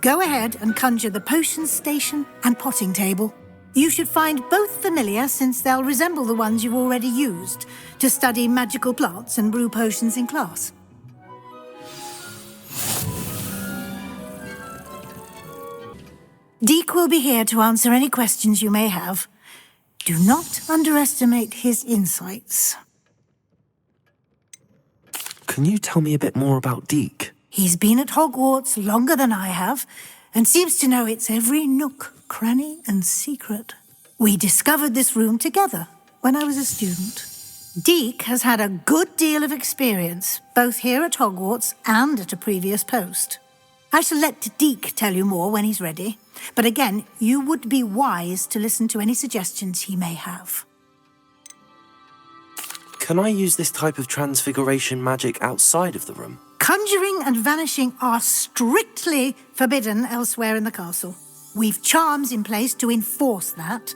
Go ahead and conjure the potion station and potting table. You should find both familiar, since they'll resemble the ones you've already used to study magical plants and brew potions in class. Deek will be here to answer any questions you may have. Do not underestimate his insights. Can you tell me a bit more about Deek? He's been at Hogwarts longer than I have, and seems to know its every nook, cranny, and secret. We discovered this room together when I was a student. Deek has had a good deal of experience, both here at Hogwarts and at a previous post. I shall let Deek tell you more when he's ready, but again, you would be wise to listen to any suggestions he may have. Can I use this type of transfiguration magic outside of the room? Conjuring and vanishing are strictly forbidden elsewhere in the castle. We've charms in place to enforce that.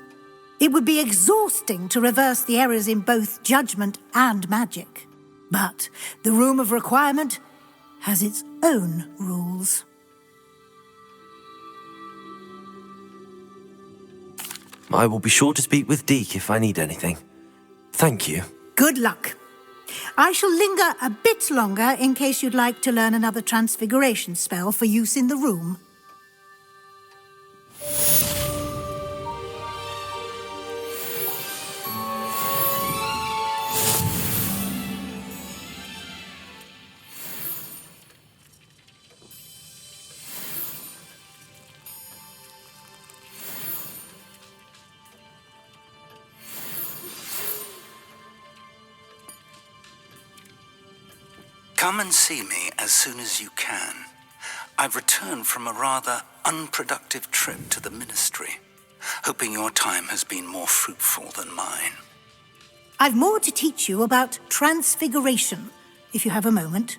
It would be exhausting to reverse the errors in both judgment and magic. But the Room of Requirement has its own rules. I will be sure to speak with Deek if I need anything. Thank you. Good luck. I shall linger a bit longer in case you'd like to learn another transfiguration spell for use in the room. Come and see me as soon as you can. I've returned from a rather unproductive trip to the Ministry, hoping your time has been more fruitful than mine. I've more to teach you about transfiguration, if you have a moment.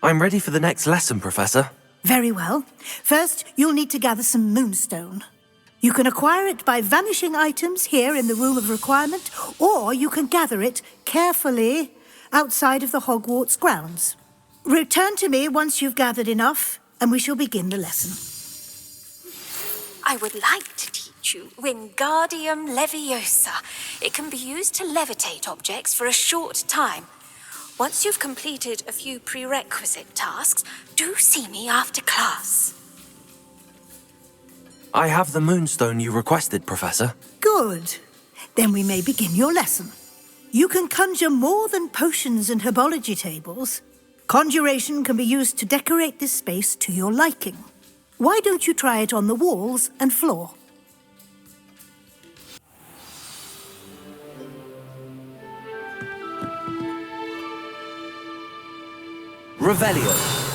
I'm ready for the next lesson, Professor. Very well. First, you'll need to gather some moonstone. You can acquire it by vanishing items here in the Room of Requirement, or you can gather it carefully outside of the Hogwarts grounds. Return to me once you've gathered enough, and we shall begin the lesson. I would like to teach you Wingardium Leviosa. It can be used to levitate objects for a short time. Once you've completed a few prerequisite tasks, do see me after class. I have the moonstone you requested, Professor. Good. Then we may begin your lesson. You can conjure more than potions and herbology tables. Conjuration can be used to decorate this space to your liking. Why don't you try it on the walls and floor? Revelio.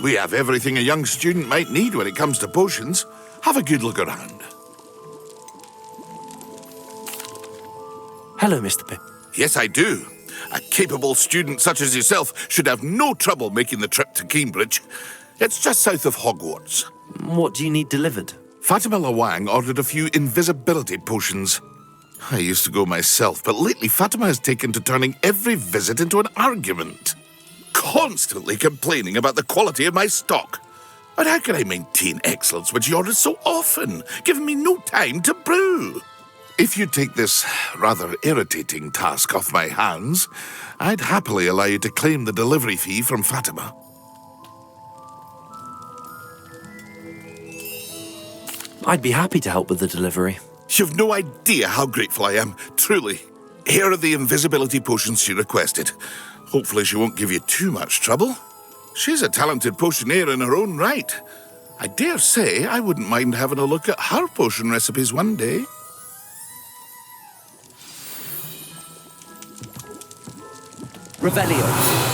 We have everything a young student might need when it comes to potions. Have a good look around. Hello, Mr. Pip. Yes, I do. A capable student such as yourself should have no trouble making the trip to Cambridge. It's just south of Hogwarts. What do you need delivered? Fatima Lawang ordered a few invisibility potions. I used to go myself, but lately Fatima has taken to turning every visit into an argument. Constantly complaining about the quality of my stock. But how can I maintain excellence when she orders so often, giving me no time to brew? If you take this rather irritating task off my hands, I'd happily allow you to claim the delivery fee from Fatima. I'd be happy to help with the delivery. You've no idea how grateful I am, truly. Here are the invisibility potions she requested. Hopefully she won't give you too much trouble. She's a talented potioneer in her own right. I dare say I wouldn't mind having a look at her potion recipes one day. Revelio.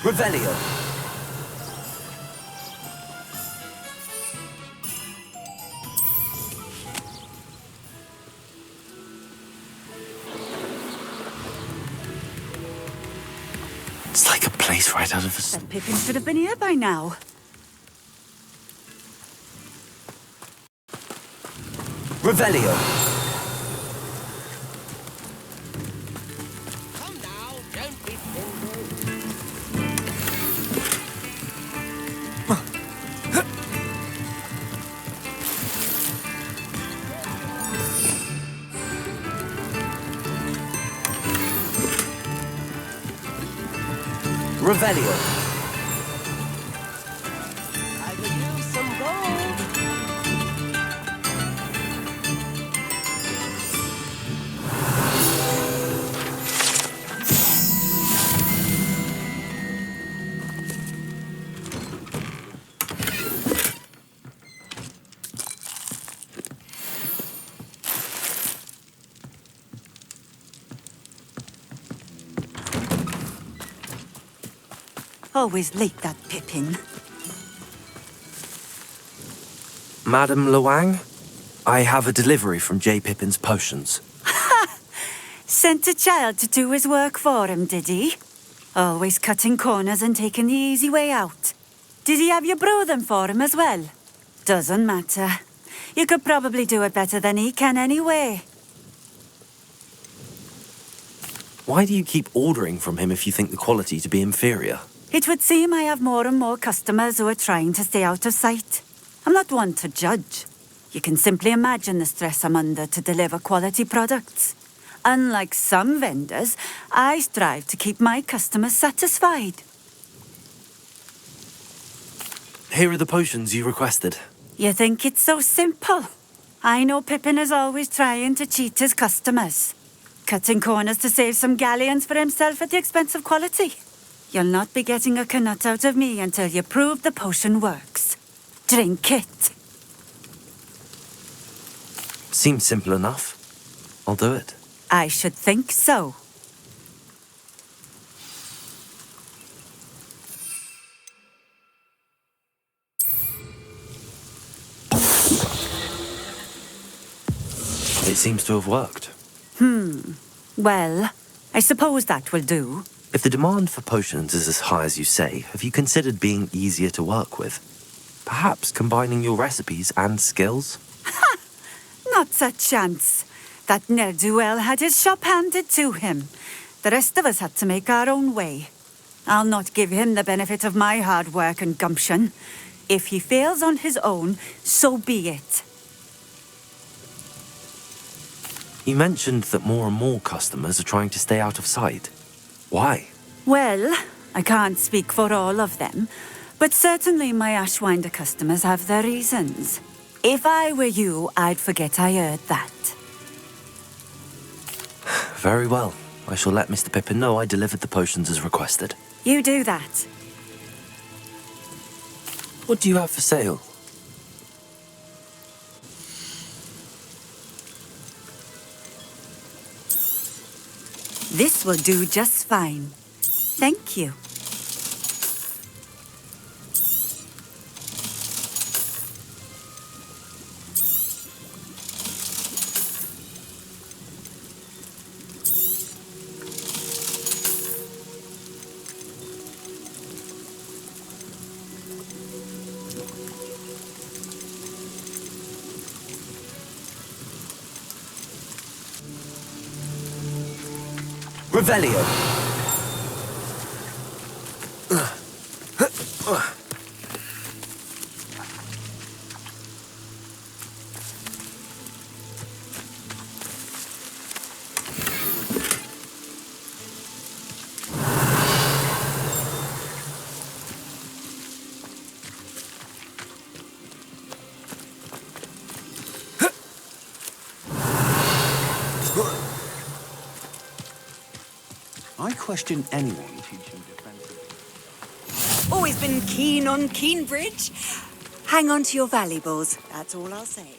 Revelio. It's like a place right out of a... That Pippin should have been here by now. Revelio. Revelio. I could use some gold. Always late, that Pippin. Madam Lawang, I have a delivery from J. Pippin's Potions. Sent a child to do his work for him, did he? Always cutting corners and taking the easy way out. Did he have you brew them for him as well? Doesn't matter. You could probably do it better than he can anyway. Why do you keep ordering from him if you think the quality to be inferior? It would seem I have more and more customers who are trying to stay out of sight. I'm not one to judge. You can simply imagine the stress I'm under to deliver quality products. Unlike some vendors, I strive to keep my customers satisfied. Here are the potions you requested. You think it's so simple? I know Pippin is always trying to cheat his customers. Cutting corners to save some galleons for himself at the expense of quality. You'll not be getting a canut out of me until you prove the potion works. Drink it. Seems simple enough. I'll do it. I should think so. It seems to have worked. Well, I suppose that will do. If the demand for potions is as high as you say, have you considered being easier to work with? Perhaps combining your recipes and skills? Not a chance. That ne'er-do-well had his shop handed to him. The rest of us had to make our own way. I'll not give him the benefit of my hard work and gumption. If he fails on his own, so be it. He mentioned that more and more customers are trying to stay out of sight. Why? Well, I can't speak for all of them, but certainly my Ashwinder customers have their reasons. If I were you, I'd forget I heard that. Very well. I shall let Mr. Pippin know I delivered the potions as requested. You do that. What do you have for sale? This will do just fine. Thank you. Revelio. I question anyone teaching defensive. Always been keen on Keenbridge. Hang on to your valuables, that's all I'll say.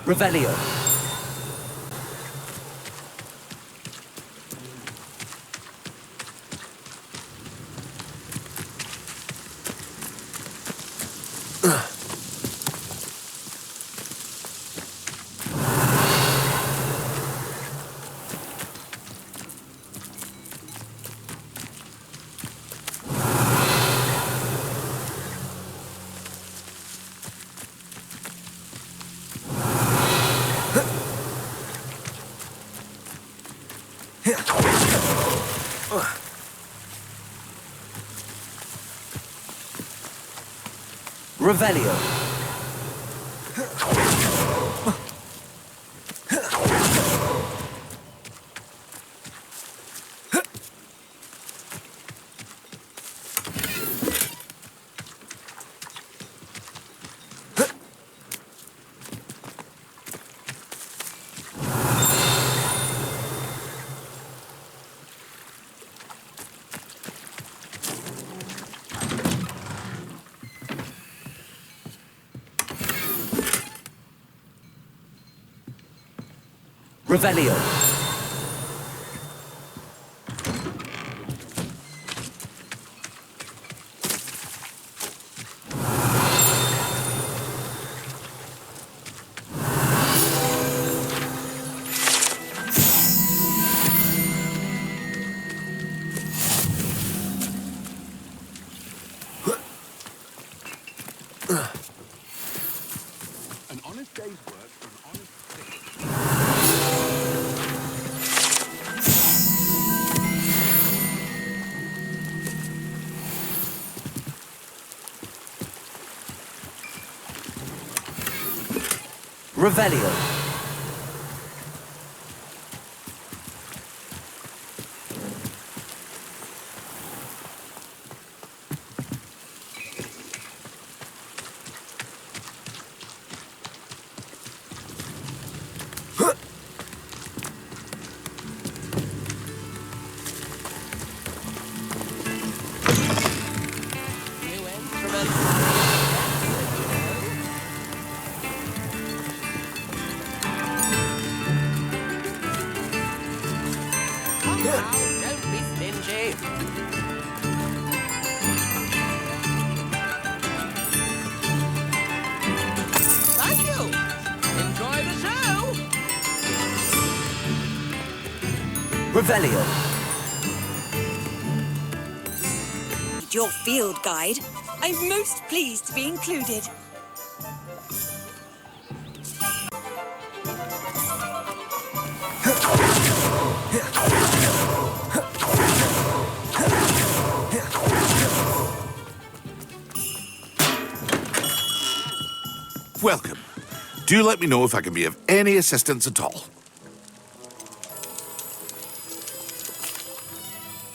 Revelio. Revelio. Revelio. An honest day's work for an honest day. Revelio. Don't be stingy. Thank you. Enjoy the show. Revelio. Your field guide. I'm most pleased to be included. welcome. Do let me know if I can be of any assistance at all.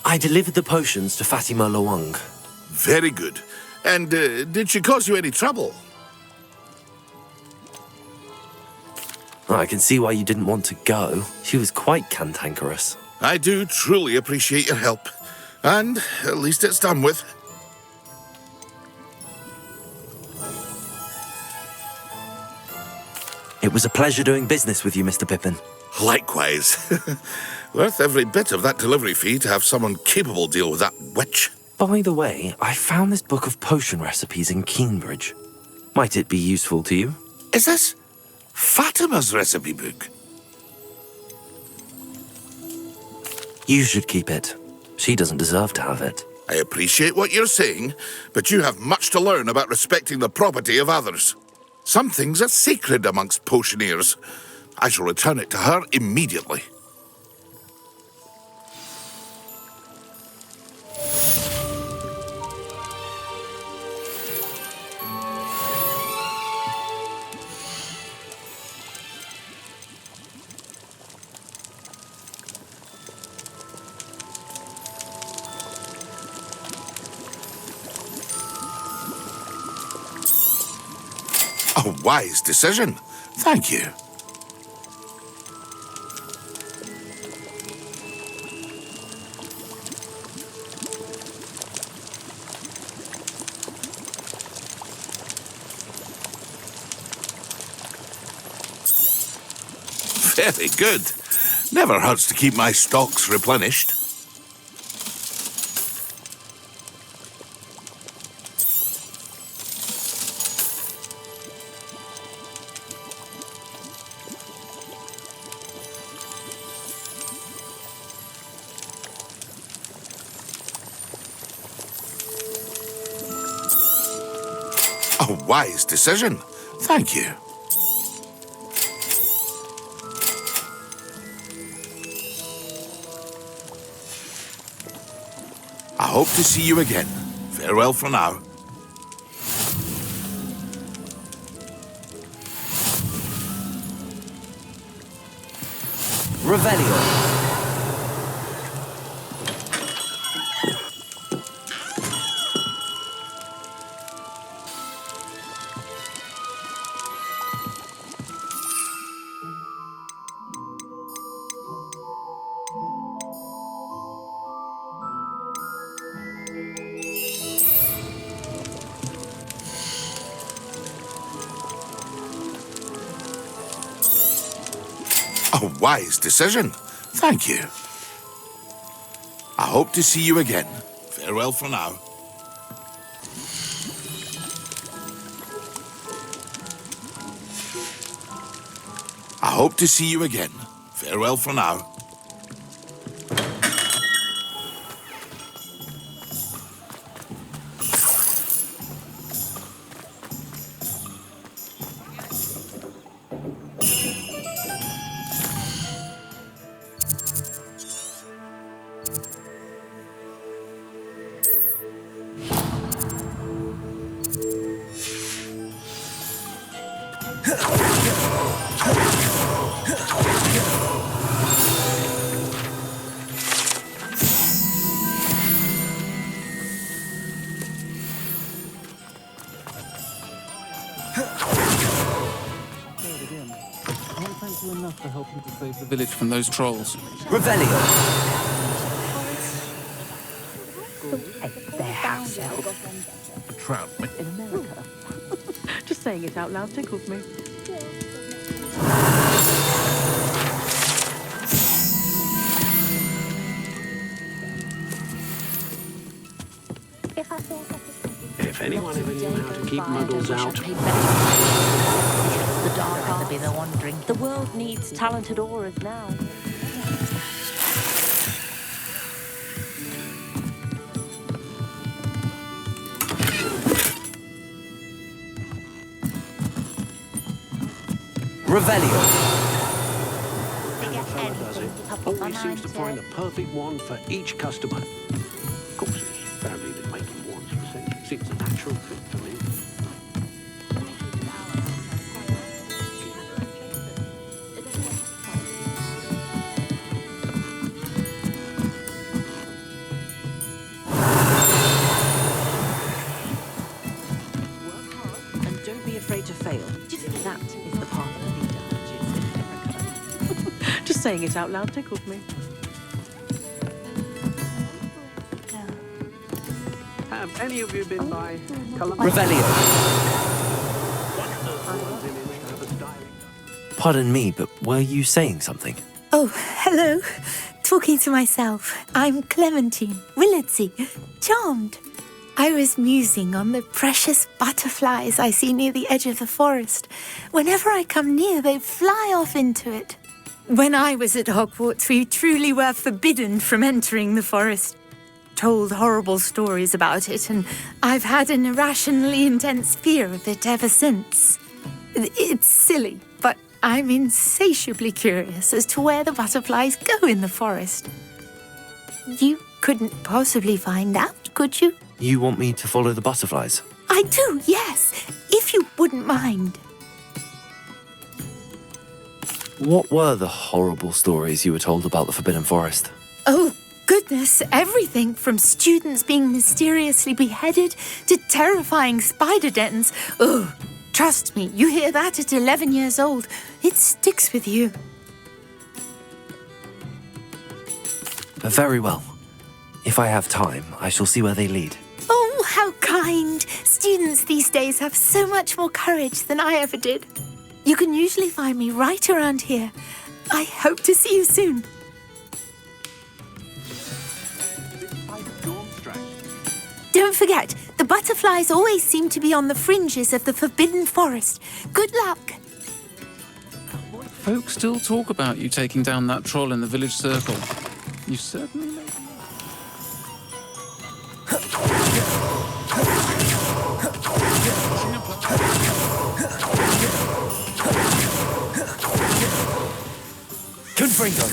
I delivered the potions to Fatima Lawang. Very good. And did she cause you any trouble? I can see why you didn't want to go. She was quite cantankerous. I do truly appreciate your help. And at least it's done with. It was a pleasure doing business with you, Mr. Pippin. Likewise. Worth every bit of that delivery fee to have someone capable deal with that witch. By the way, I found this book of potion recipes in Cambridge. Might it be useful to you? Is this Fatima's recipe book? You should keep it. She doesn't deserve to have it. I appreciate what you're saying, but you have much to learn about respecting the property of others. Some things are sacred amongst potioneers. I shall return it to her immediately. A wise decision. Thank you. Very good. Never hurts to keep my stocks replenished. A wise decision. Thank you. I hope to see you again. Farewell for now. Revelio. A wise decision. Thank you. I hope to see you again. Farewell for now. I hope to see you again. Farewell for now. enough to help you to save the village from those trolls. Revelio. Their house help. Trout me. In America. Just saying it out loud tickles me. If anyone ever knew how to keep muggles out. The dark arts be the wandering. The world needs talented aurors now. Revelio. Fella does it. Always seems to find the perfect one for each customer. Of course, his family been making wands for centuries. It's a natural fit for me. Just saying it out loud tickled me. Have any of you been by Revelio. Pardon me, but were you saying something? Oh, hello. Talking to myself. I'm Clementine, Willardsy, charmed. I was musing on the precious butterflies I see near the edge of the forest. Whenever I come near, they fly off into it. When I was at Hogwarts, we truly were forbidden from entering the forest. Told horrible stories about it, and I've had an irrationally intense fear of it ever since. It's silly, but I'm insatiably curious as to where the butterflies go in the forest. You couldn't possibly find out, could you? You want me to follow the butterflies? I do, yes, if you wouldn't mind. What were the horrible stories you were told about the Forbidden Forest? Oh, goodness, everything from students being mysteriously beheaded to terrifying spider dens. Oh, trust me, you hear that at 11 years old, it sticks with you. Very well. If I have time, I shall see where they lead. Oh, how kind. Students these days have so much more courage than I ever did. You can usually find me right around here. I hope to see you soon. Don't forget, the butterflies always seem to be on the fringes of the Forbidden Forest. Good luck. Folks still talk about you taking down that troll in the village circle. You certainly made me. Confringo.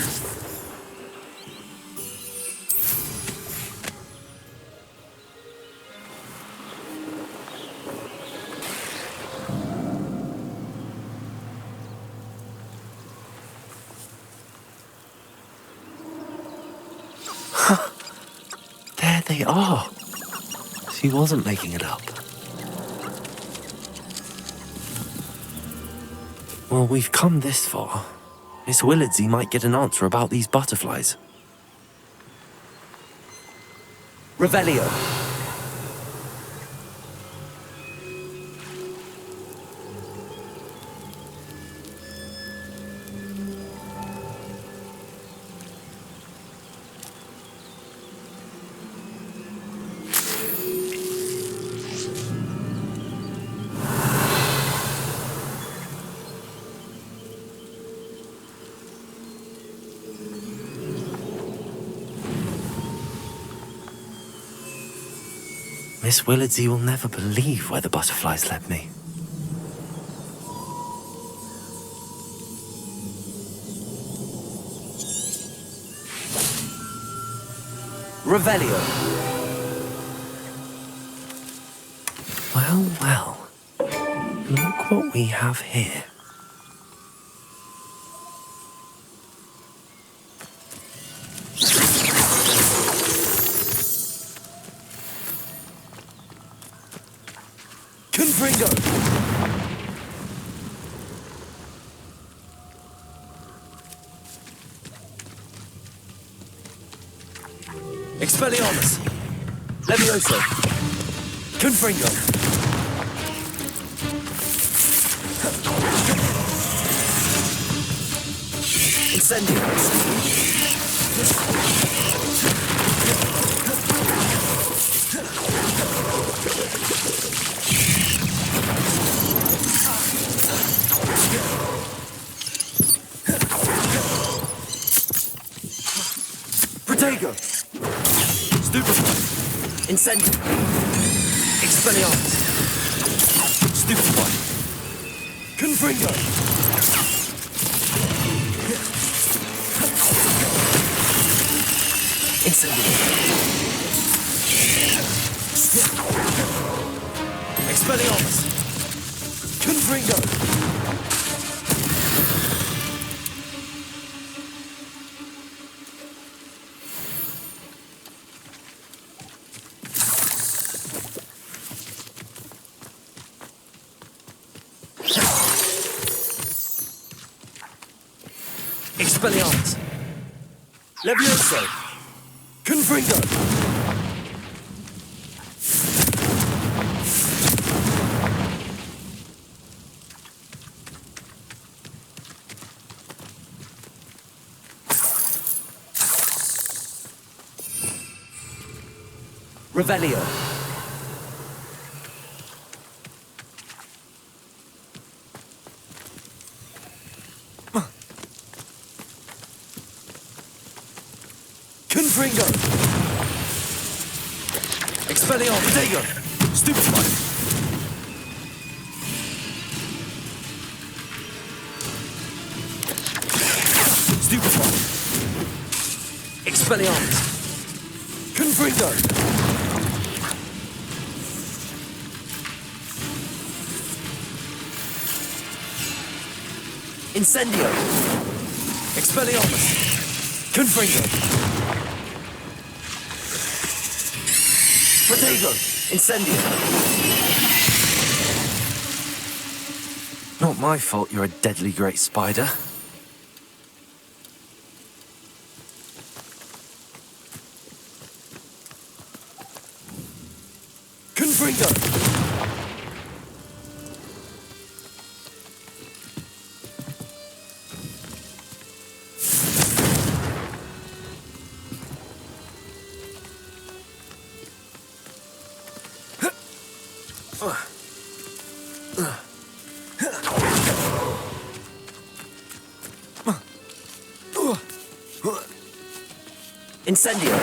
There they are. She wasn't making it up. Well, we've come this far. Miss Willardsy might get an answer about these butterflies. Revelio. Miss Willardsy will never believe where the butterflies led me. Revelio. Well, well. Look what we have here. Confringo. Expelliarmus. Levioso. Confringo. Incendios. Protego. Stupefy. Incendio. Expelliarmus. Stupefy. Confringo. Incendio. Expelliarmus. Confringo. Expelliarmus! Levioso! Confringo! Revelio! Confringo! Expelliarmus! Dagger! Stupefy! Stupefy! Expelliarmus! Confringo! Incendio! Expelliarmus! Confringo! Protego! Incendio! Not my fault you're a deadly great spider. Confringo! Incendio!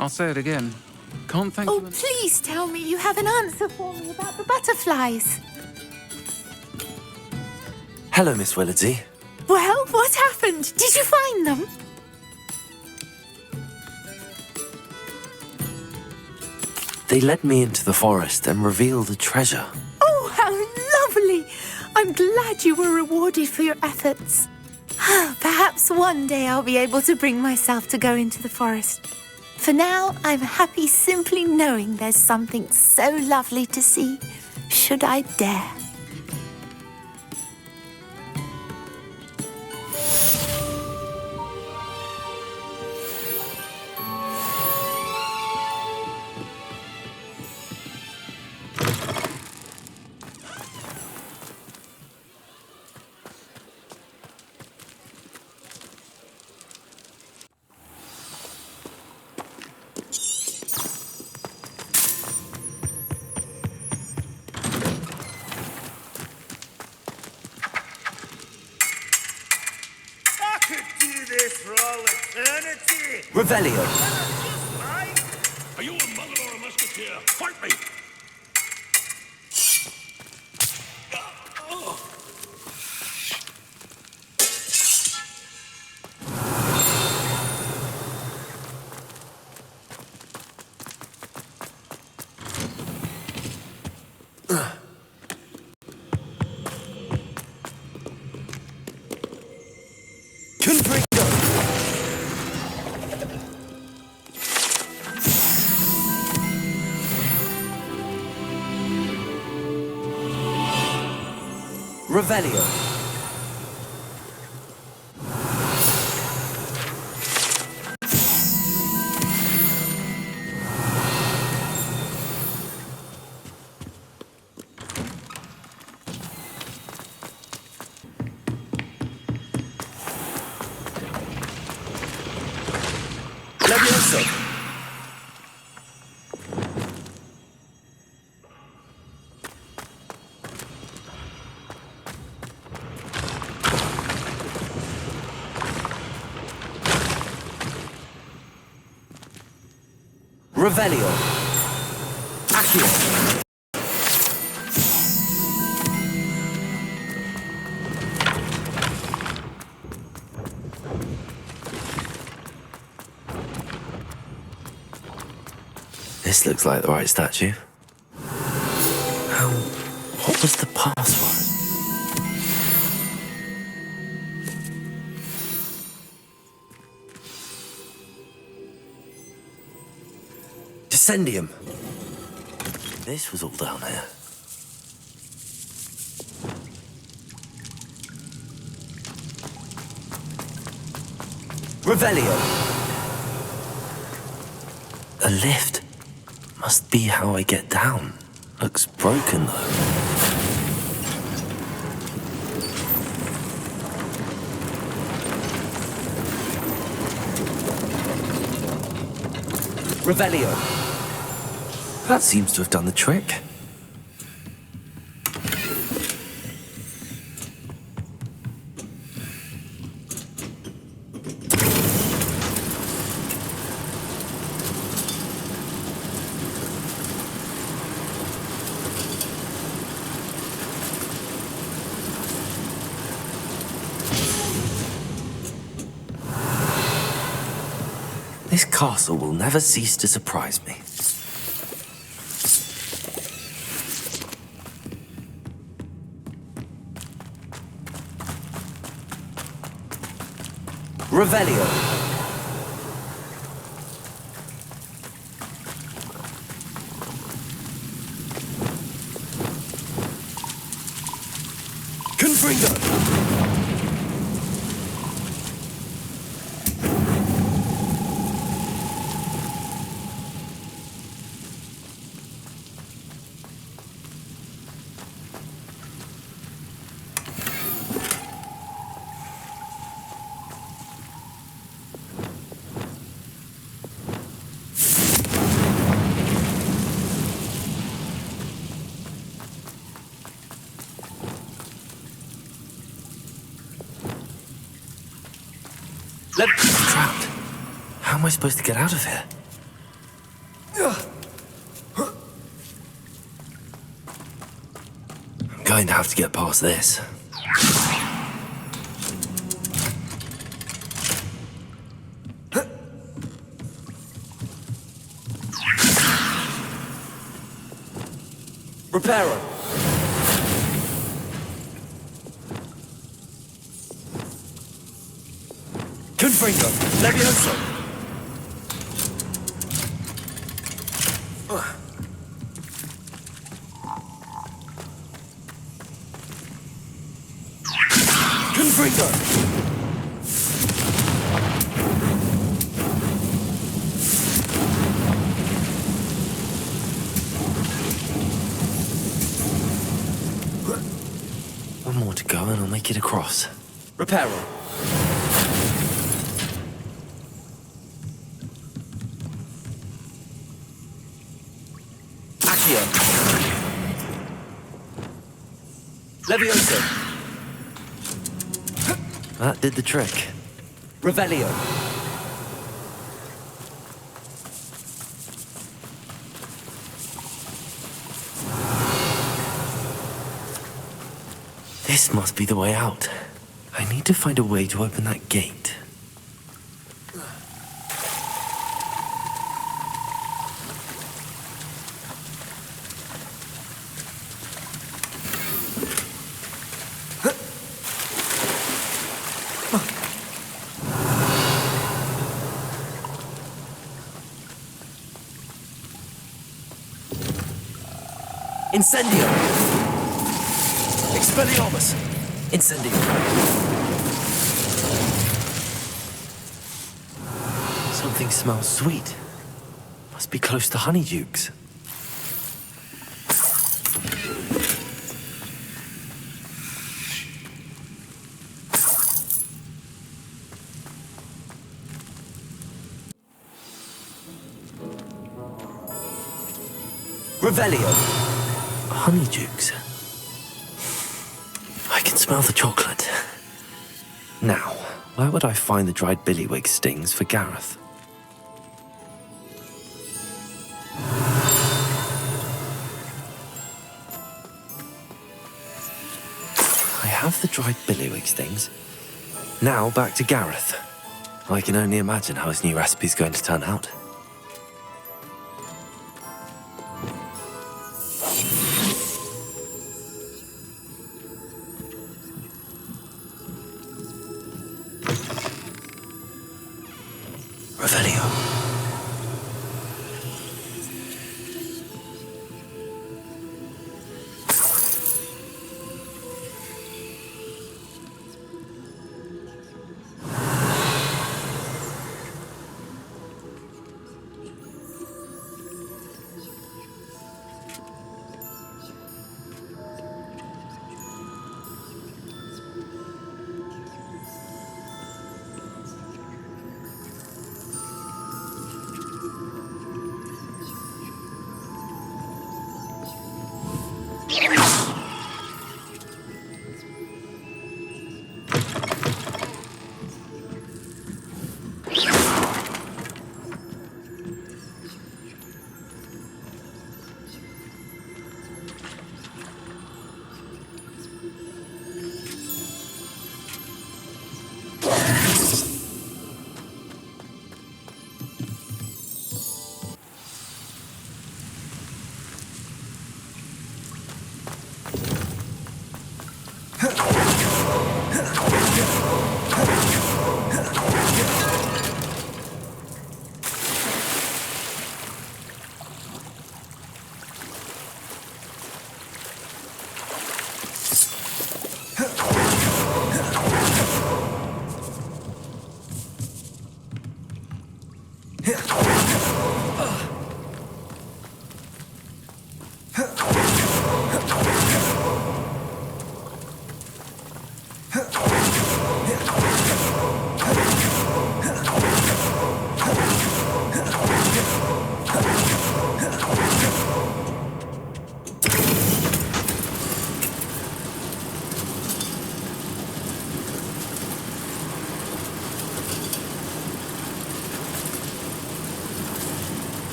I'll say it again. Can't thank Oh, you. please tell me you have an answer for me about the butterflies. Hello, Miss Willardsey. Well, what happened? Did you find them? They led me into the forest and revealed a treasure. Oh, how lovely! I'm glad you were rewarded for your efforts. Perhaps one day I'll be able to bring myself to go into the forest. For now, I'm happy simply knowing there's something so lovely to see, should I dare. Revelio! Are you a mother or a musketeer? Fight me! Revelio! Levioso! Revelio. Accio. This looks like the right statue. What was the password? Descendium. This was all down here. Revelio. A lift. Must be how I get down. Looks broken though. Revelio. That seems to have done the trick. This castle will never cease to surprise me. Revelio. Confringo. I'm trapped. How am I supposed to get out of here? I'm going to have to get past this. Reparo. Confringo. Levioso. Confringo. One more to go and I'll make it across. Reparo. Levioso. That did the trick. Revelio. This must be the way out. I need to find a way to open that gate. Incendio! Expelliarmus! Incendio! Something smells sweet. Must be close to Honeydukes. Revelio. Honeydukes. I can smell the chocolate. Now, where would I find the dried billywig stings for Gareth? I have the dried billywig stings. Now back to Gareth. I can only imagine how his new recipe's going to turn out. Revelio.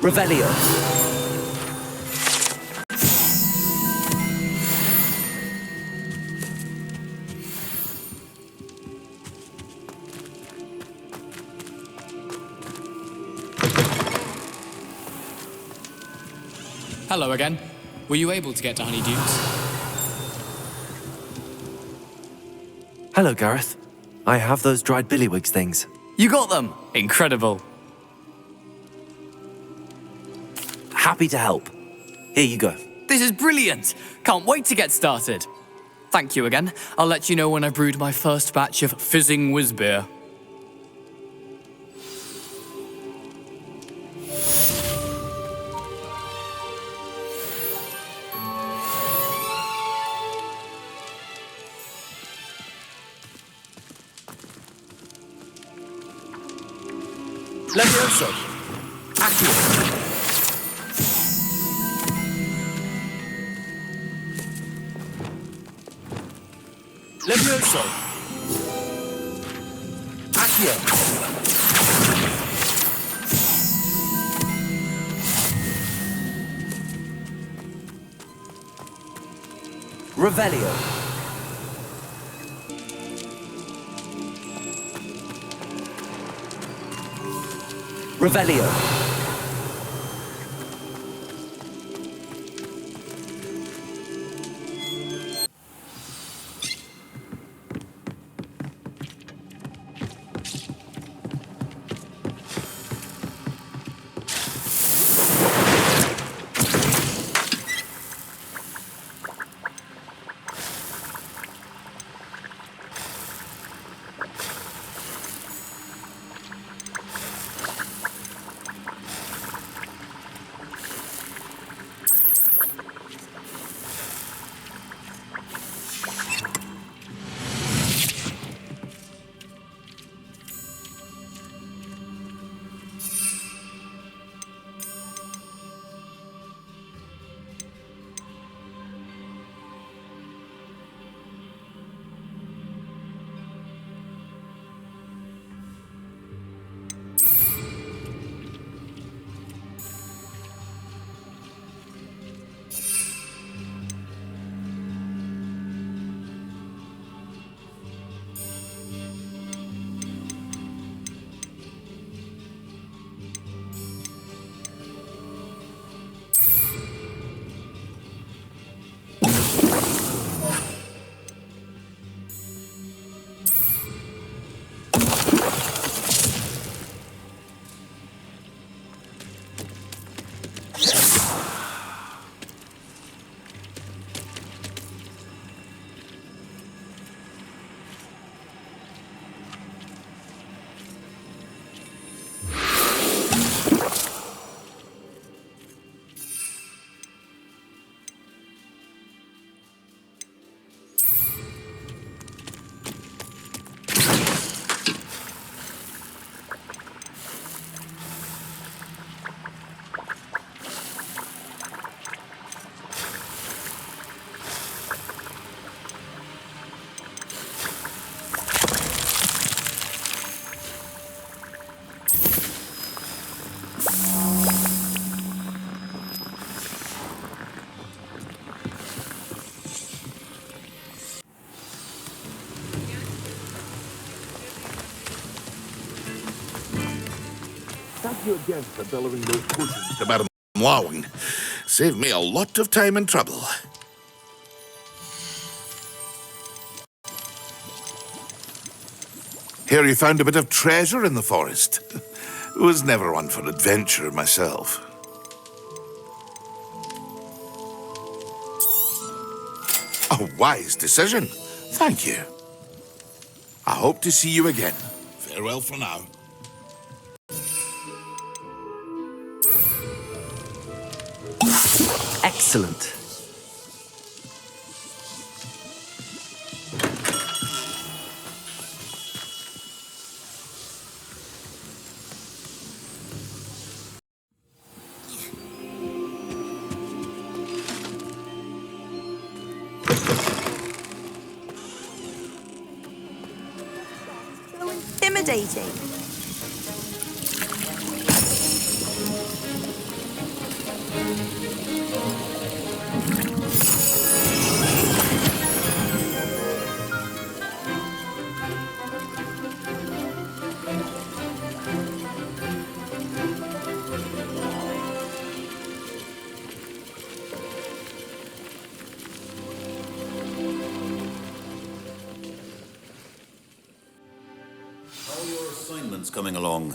Revelio. Hello again. Were you able to get to Honeydukes? Hello, Gareth. I have those dried billywigs things. You got them! Incredible. Happy to help. Here you go. This is brilliant! Can't wait to get started. Thank you again. I'll let you know when I've brewed my first batch of fizzing whiz beer. Levioso. Accio. Levioso. Accio. Revelio. Revelio. Thank you again for bellowing those puddings to Madame Wowing. Saved me a lot of time and trouble. Hear you found a bit of treasure in the forest. Was never one for adventure myself. A wise decision. Thank you. I hope to see you again. Farewell for now. Excellent. So intimidating. How are your assignments coming along?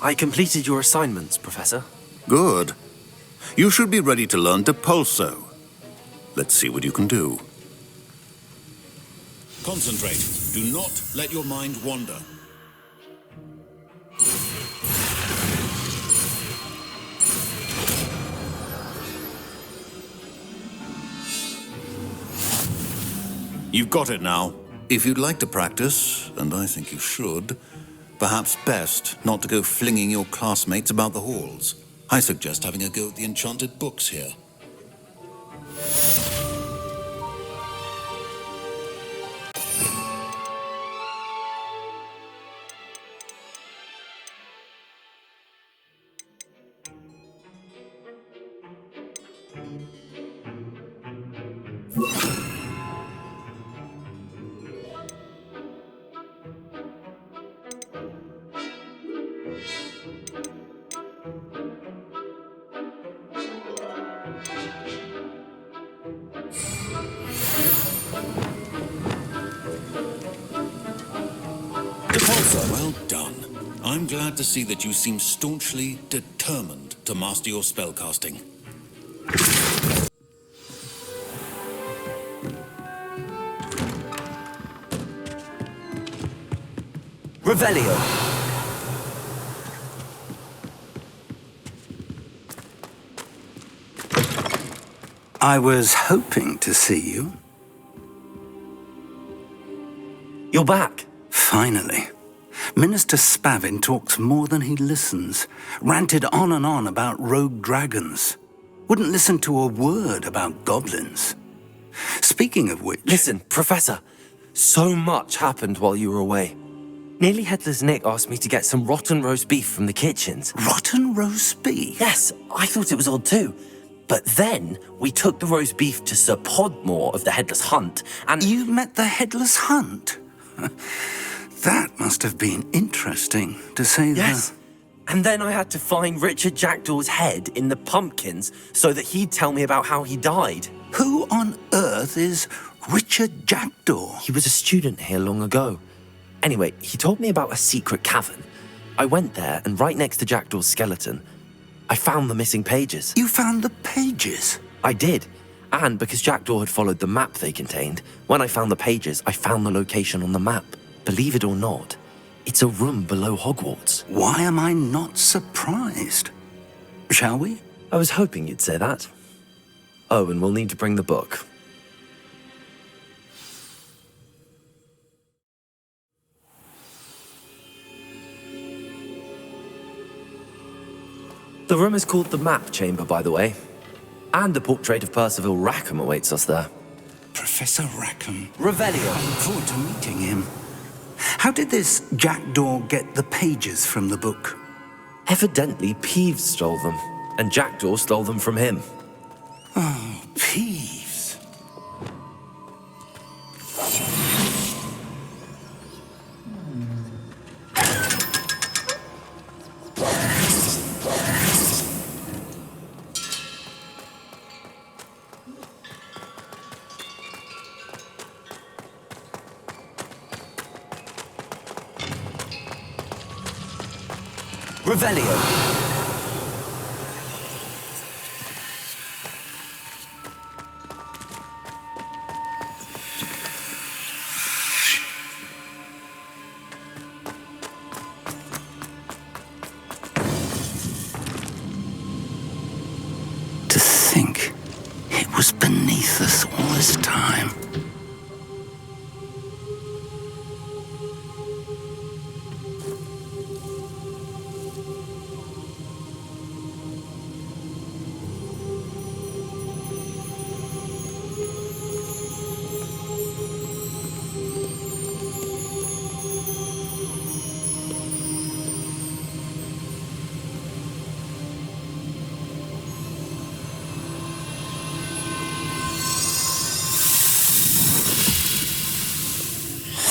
I completed your assignments, Professor. Good. You should be ready to learn to pulso. Let's see what you can do. Concentrate. Do not let your mind wander. You've got it now. If you'd like to practice, and I think you should, perhaps best not to go flinging your classmates about the halls. I suggest having a go at the enchanted books here. Well done. I'm glad to see that you seem staunchly determined to master your spellcasting. Revelio. I was hoping to see you. You're back. Finally. Minister Spavin talks more than he listens. Ranted on and on about rogue dragons. Wouldn't listen to a word about goblins. Speaking of which... Listen, Professor. So much happened while you were away. Nearly Headless Nick asked me to get some rotten roast beef from the kitchens. Rotten roast beef? Yes, I thought it was odd too. But then we took the roast beef to Sir Podmore of the Headless Hunt, and... You met the Headless Hunt? That must have been interesting, to say the... Yes. And then I had to find Richard Jackdaw's head in the pumpkins so that he'd tell me about how he died. Who on earth is Richard Jackdaw? He was a student here long ago. Anyway, he told me about a secret cavern. I went there, and right next to Jackdaw's skeleton, I found the missing pages. You found the pages? I did. And because Jackdaw had followed the map they contained, when I found the pages, I found the location on the map. Believe it or not, it's a room below Hogwarts. Why am I not surprised? Shall we? I was hoping you'd say that. Oh, and we'll need to bring the book. The room is called the Map Chamber, by the way. And the portrait of Percival Rackham awaits us there. Professor Rackham. Revelio. I look forward to meeting him. How did this Jackdaw get the pages from the book? Evidently, Peeves stole them, and Jackdaw stole them from him. Oh, Peeves. Revelio. To think it was beneath us all this time.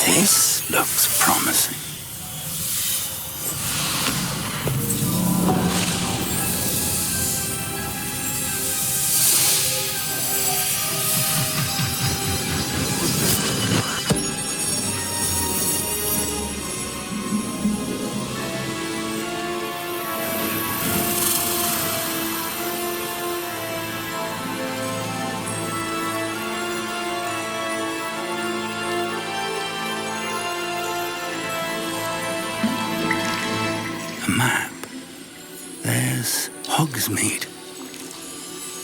This looks promising. Map. There's Hogsmeade.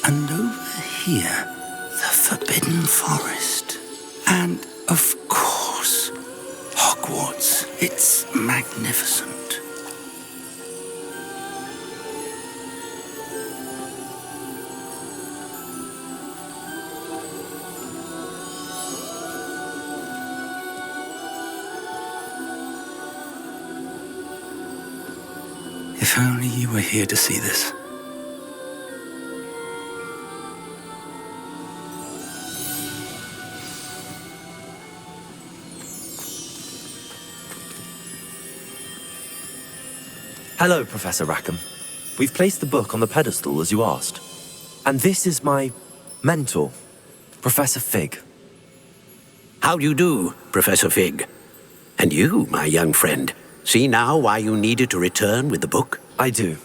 And over here, the Forbidden Forest. And, of course, Hogwarts. It's magnificent. If only you were here to see this. Hello, Professor Rackham. We've placed the book on the pedestal as you asked. And this is my mentor, Professor Fig. How do you do, Professor Fig? And you, my young friend, see now why you needed to return with the book? I do.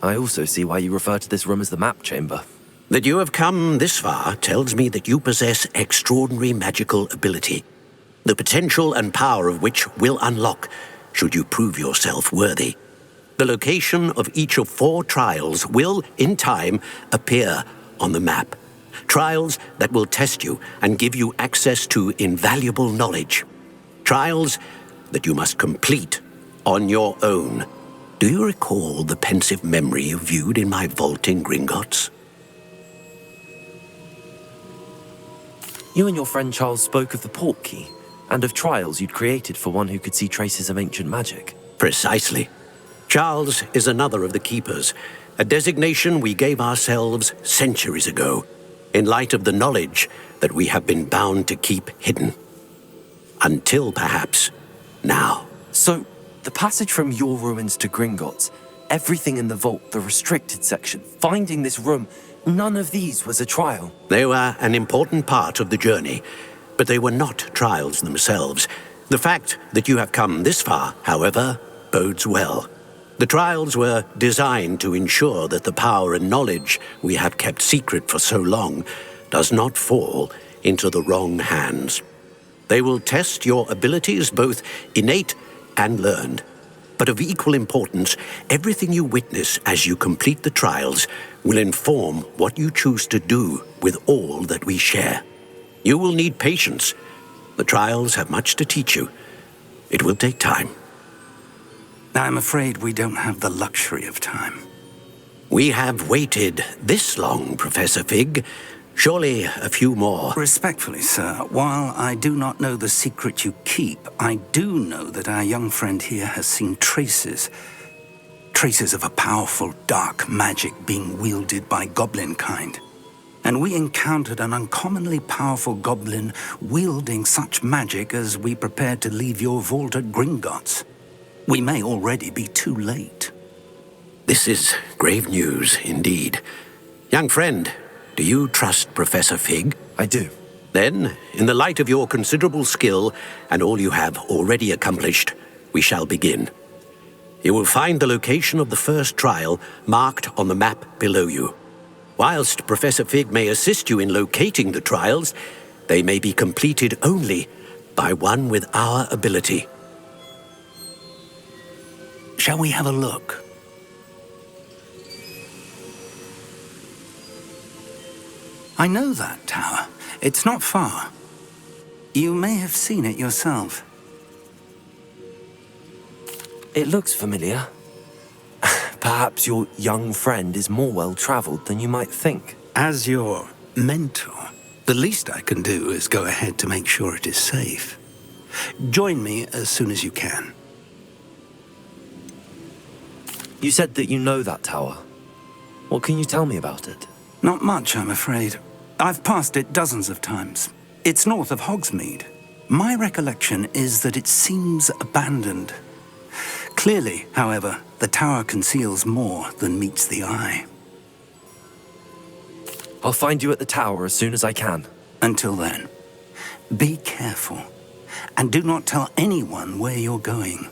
I also see why you refer to this room as the Map Chamber. That you have come this far tells me that you possess extraordinary magical ability, the potential and power of which will unlock should you prove yourself worthy. The location of each of 4 trials will, in time, appear on the map. Trials that will test you and give you access to invaluable knowledge. Trials that you must complete on your own. Do you recall the pensive memory you viewed in my vault in Gringotts? You and your friend Charles spoke of the Portkey and of trials you'd created for one who could see traces of ancient magic. Precisely. Charles is another of the Keepers, a designation we gave ourselves centuries ago, in light of the knowledge that we have been bound to keep hidden. Until, perhaps, now. So, the passage from your ruins to Gringotts, everything in the vault, the restricted section, finding this room, none of these was a trial. They were an important part of the journey, But they were not trials themselves. The fact that you have come this far, however, bodes well. The trials were designed to ensure that the power and knowledge we have kept secret for so long does not fall into the wrong hands. They will test your abilities, both innate and learned. But of equal importance, everything you witness as you complete the trials will inform what you choose to do with all that we share. You will need patience. The trials have much to teach you. It will take time. I'm afraid we don't have the luxury of time. We have waited this long, Professor Fig. Surely a few more. Respectfully, sir, while I do not know the secret you keep, I do know that our young friend here has seen traces of a powerful dark magic being wielded by goblin kind. And we encountered an uncommonly powerful goblin wielding such magic as we prepared to leave your vault at Gringotts. We may already be too late. This is grave news indeed. Young friend, do you trust Professor Fig? I do. Then, in the light of your considerable skill and all you have already accomplished, we shall begin. You will find the location of the first trial marked on the map below you. Whilst Professor Fig may assist you in locating the trials, they may be completed only by one with our ability. Shall we have a look? I know that tower. It's not far. You may have seen it yourself. It looks familiar. Perhaps your young friend is more well-traveled than you might think. As your mentor, the least I can do is go ahead to make sure it is safe. Join me as soon as you can. You said that you know that tower. What can you tell me about it? Not much, I'm afraid. I've passed it dozens of times. It's north of Hogsmeade. My recollection is that it seems abandoned. Clearly, however, the tower conceals more than meets the eye. I'll find you at the tower as soon as I can. Until then, be careful, and do not tell anyone where you're going.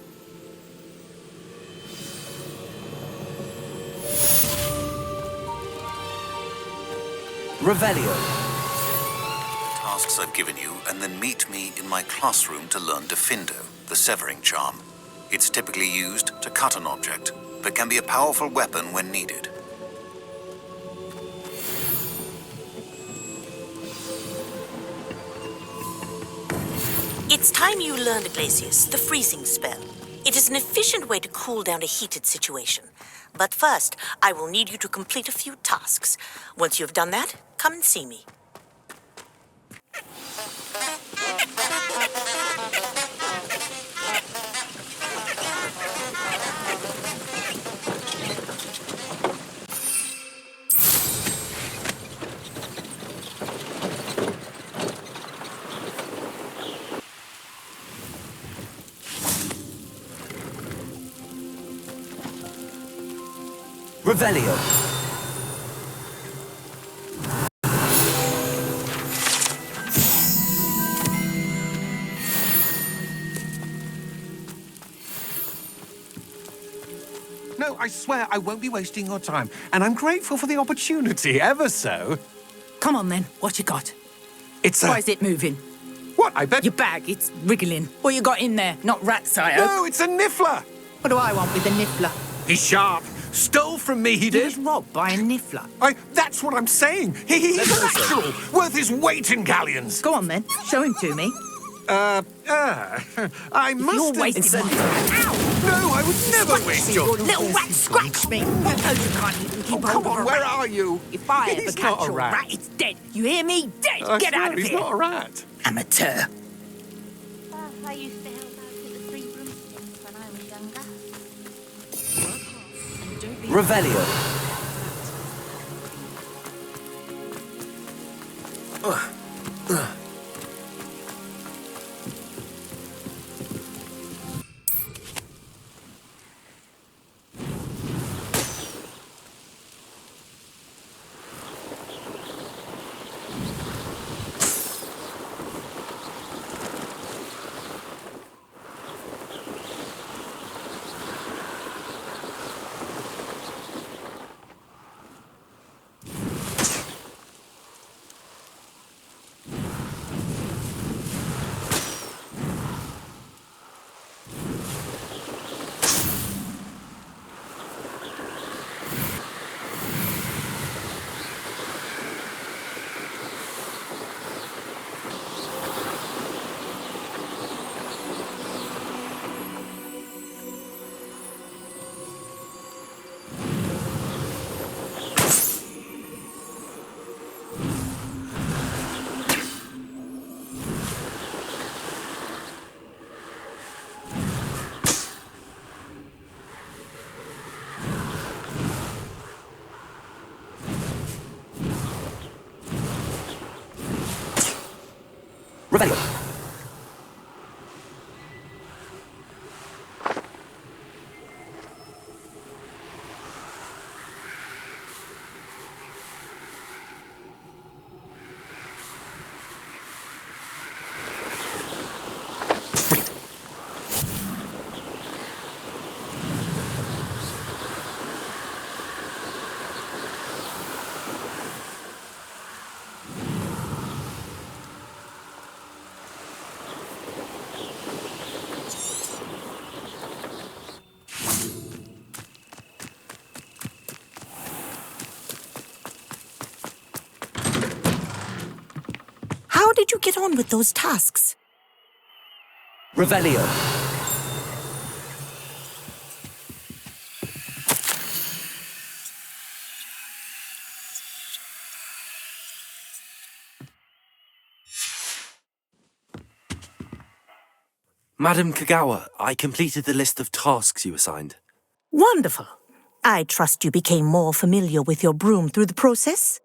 Revelio. Tasks I've given you, and then meet me in my classroom to learn Defindo, the severing charm. It's typically used to cut an object, but can be a powerful weapon when needed. It's time you learned, Glacius, the freezing spell. It is an efficient way to cool down a heated situation. But first, I will need you to complete a few tasks. Once you've done that, come and see me. Revelio. No, I swear I won't be wasting your time. And I'm grateful for the opportunity, ever so. Come on then, what you got? It's Why is it moving? What, I bet... Your bag, it's wriggling. What you got in there? Not rats, I hope. No, it's a niffler! What do I want with a niffler? He's sharp. Stole from me, he did. He was robbed by a niffler. That's what I'm saying. He's natural, worth his weight in galleons. Go on then, show him to me. I must You're have... wasting my time. Ow! No, I would never waste your... Little rat scratched me. I told you can't even keep come on, where are you? If I ever He's catch not a a rat. rat, it's dead. You hear me? Dead. I Get swear out of he's here. not a rat. Amateur. I used to help out at the Three Broomsticks when I was younger. Revelio. Revelio. How did you get on with those tasks? Revelio. Madam Kagawa, I completed the list of tasks you assigned. Wonderful. I trust you became more familiar with your broom through the process?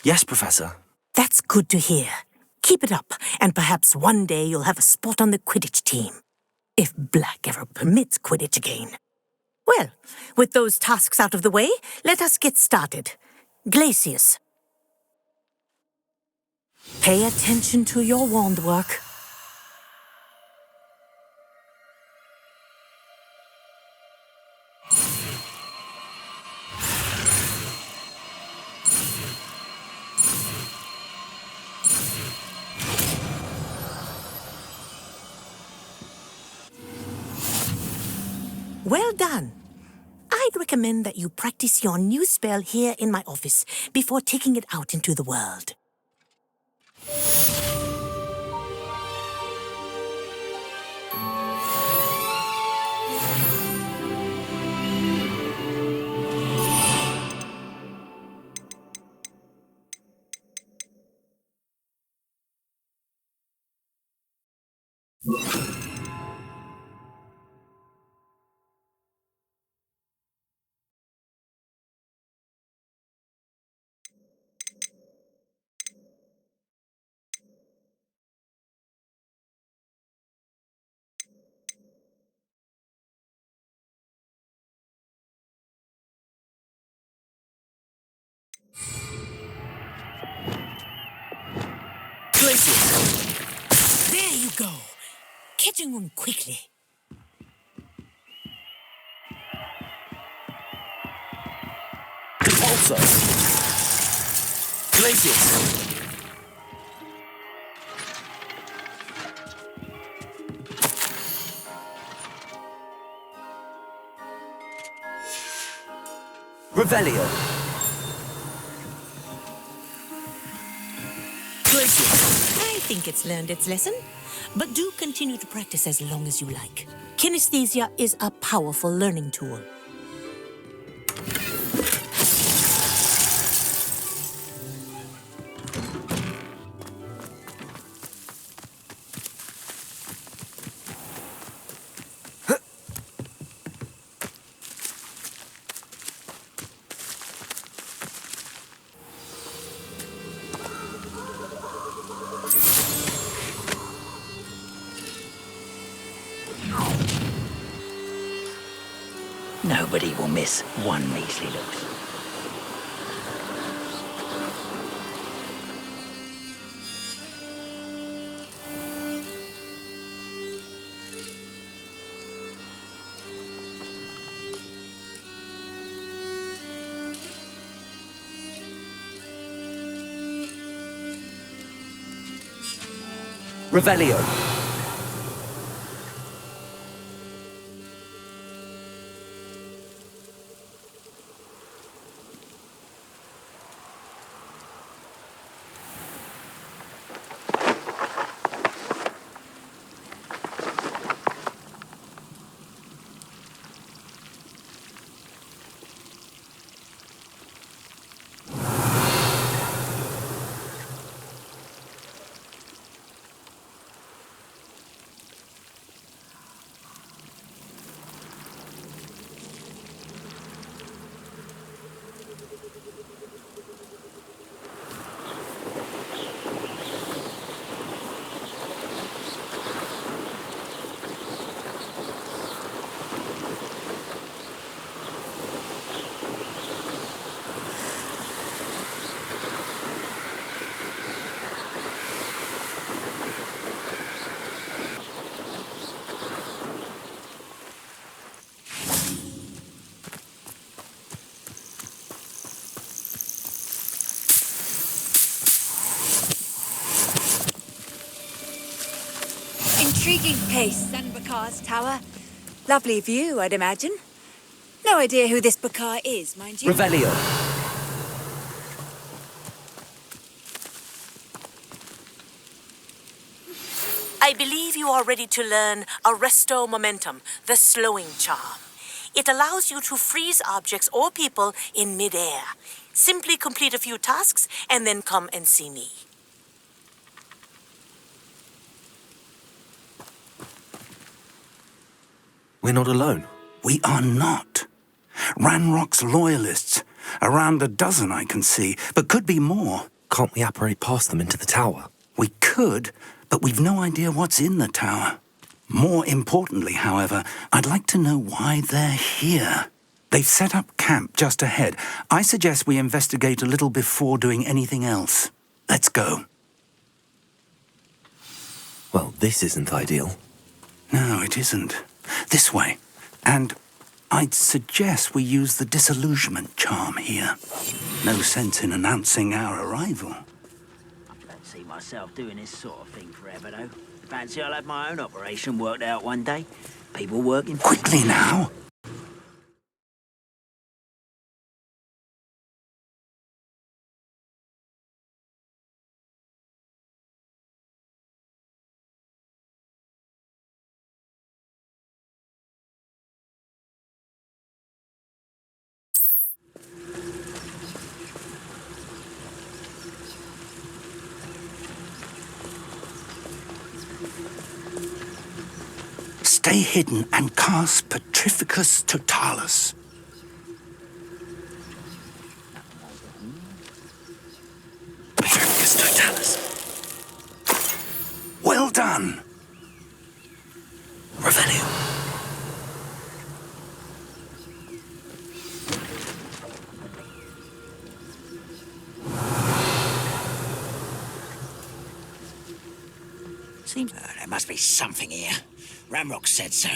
Yes, Professor. That's good to hear. Keep it up, and perhaps one day you'll have a spot on the Quidditch team. If Black ever permits Quidditch again. Well, with those tasks out of the way, let us get started. Glacius. Pay attention to your wand work. Well done. I'd recommend that you practice your new spell here in my office before taking it out into the world. There you go. Catching on quickly. Also, Glacius. Revelio. I think it's learned its lesson, but do continue to practice as long as you like. Kinesthesia is a powerful learning tool. Nobody will miss one measly look. Revelio. Intriguing place, Sanbakar's tower. Lovely view, I'd imagine. No idea who this Bakar is, mind you. Revelio. I believe you are ready to learn Arresto Momentum, the slowing charm. It allows you to freeze objects or people in midair. Simply complete a few tasks and then come and see me. We're not alone. We are not. Ranrock's loyalists. Around a dozen I can see, but could be more. Can't we apparate past them into the tower? We could, but we've no idea what's in the tower. More importantly, however, I'd like to know why they're here. They've set up camp just ahead. I suggest we investigate a little before doing anything else. Let's go. Well, this isn't ideal. No, it isn't. This way. And I'd suggest we use the disillusionment charm here. No sense in announcing our arrival. I don't see myself doing this sort of thing forever, though. Fancy I'll have my own operation worked out one day. People working... Quickly now! Stay hidden and cast Petrificus Totalis. Petrificus Totalis. Well done. Revelio. Seems... there must be something here. Ramrock said so.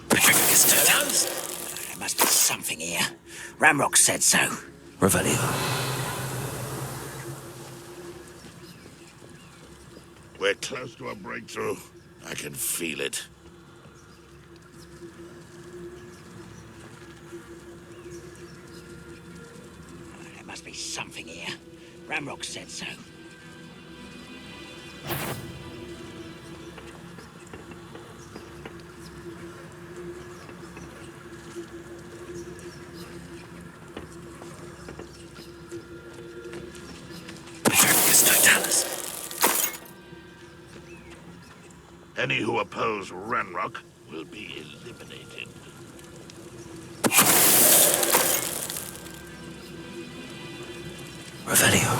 Petrificus Totalis. There must be something here. Ramrock said so. Revelio. We're close to a breakthrough. I can feel it. There must be something here. Ramrock said so. Petrificus Totalis. Any who oppose Ranrock will be eliminated. Revelio.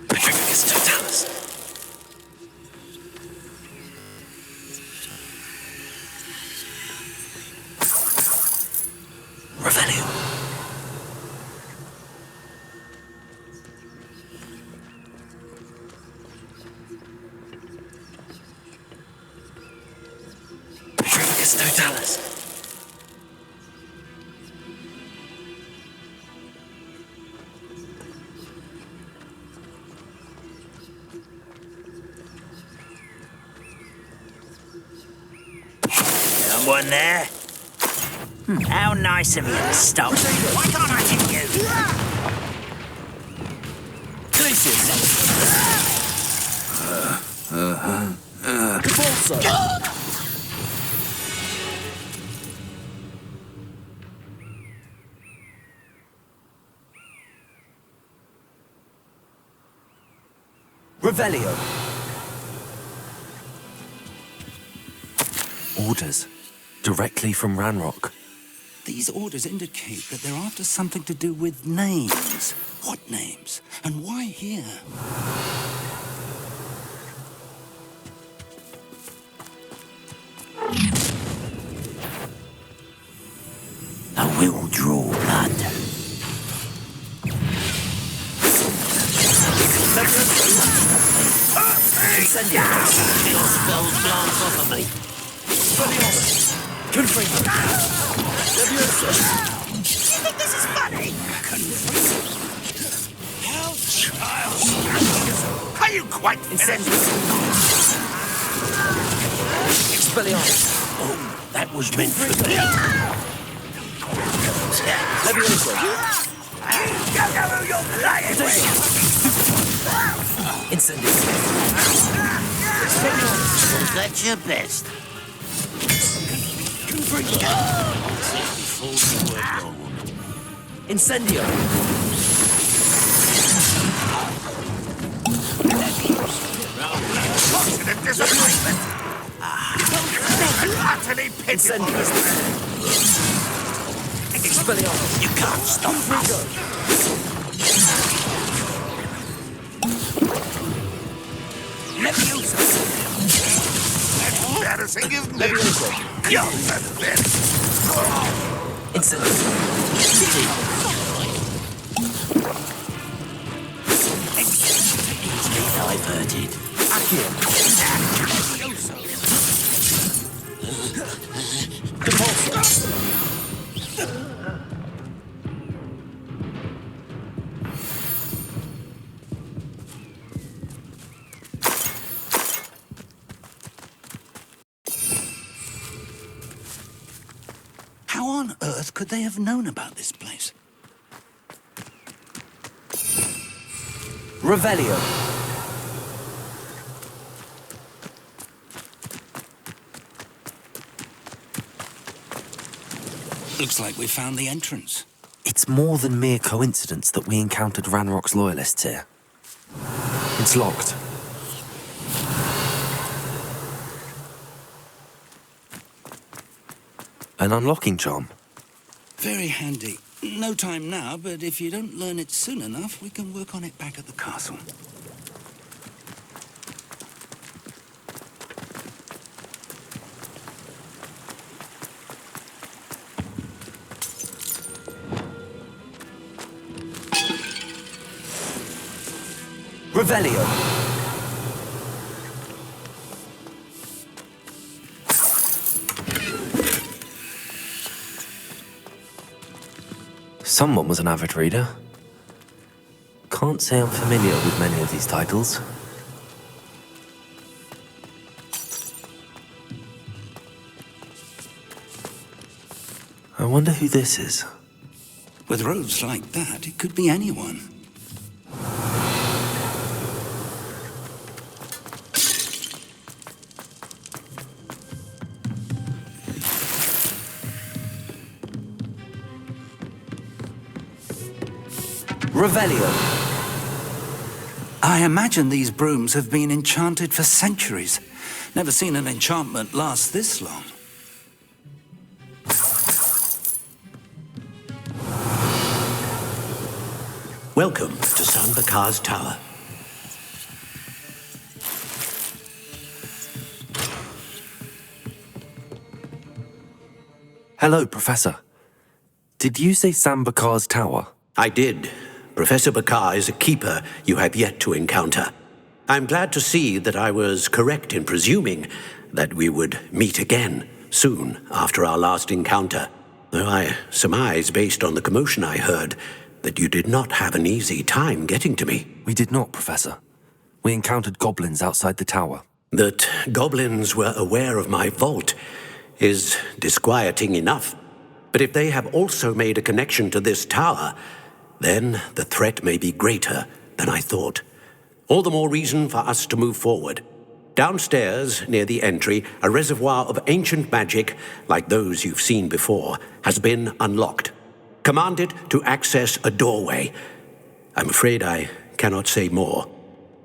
Petrificus Totalis. Revelio. Petrificus Totalis. Someone there? How nice of you to stop. Why can't I hit you? Revelio. Orders. Directly from Ranrock. These orders indicate that they're after something to do with names. What names? And why here? Your spells glance off of me. Good for you. You think this is funny? How childish. Are you quite finished? Expelliarmus. Oh, that was meant for me. Go, you're playing with. Incendio. Was that your best? Incendio. Fortunate disappointment. Utterly pitiful. Expelliarmus. You can't stop us. Embarrassing, isn't it? You're pathetic. Easily diverted. How on earth could they have known about this place? Revelio. Looks like we found the entrance. It's more than mere coincidence that we encountered Ranrock's loyalists here. It's locked. An unlocking charm. Very handy. No time now, but if you don't learn it soon enough, we can work on it back at the castle. Revelio. Someone was an avid reader. Can't say I'm familiar with many of these titles. I wonder who this is. With robes like that, it could be anyone. Revelio. I imagine these brooms have been enchanted for centuries. Never seen an enchantment last this long. Welcome to Sambakar's Tower. Hello, Professor. Did you say Sambakar's Tower? I did. Professor Bakar is a keeper you have yet to encounter. I'm glad to see that I was correct in presuming that we would meet again soon after our last encounter, though I surmise, based on the commotion I heard, that you did not have an easy time getting to me. We did not, Professor. We encountered goblins outside the tower. That goblins were aware of my vault is disquieting enough. But if they have also made a connection to this tower, then the threat may be greater than I thought. All the more reason for us to move forward. Downstairs, near the entry, a reservoir of ancient magic, like those you've seen before, has been unlocked. Commanded to access a doorway. I'm afraid I cannot say more.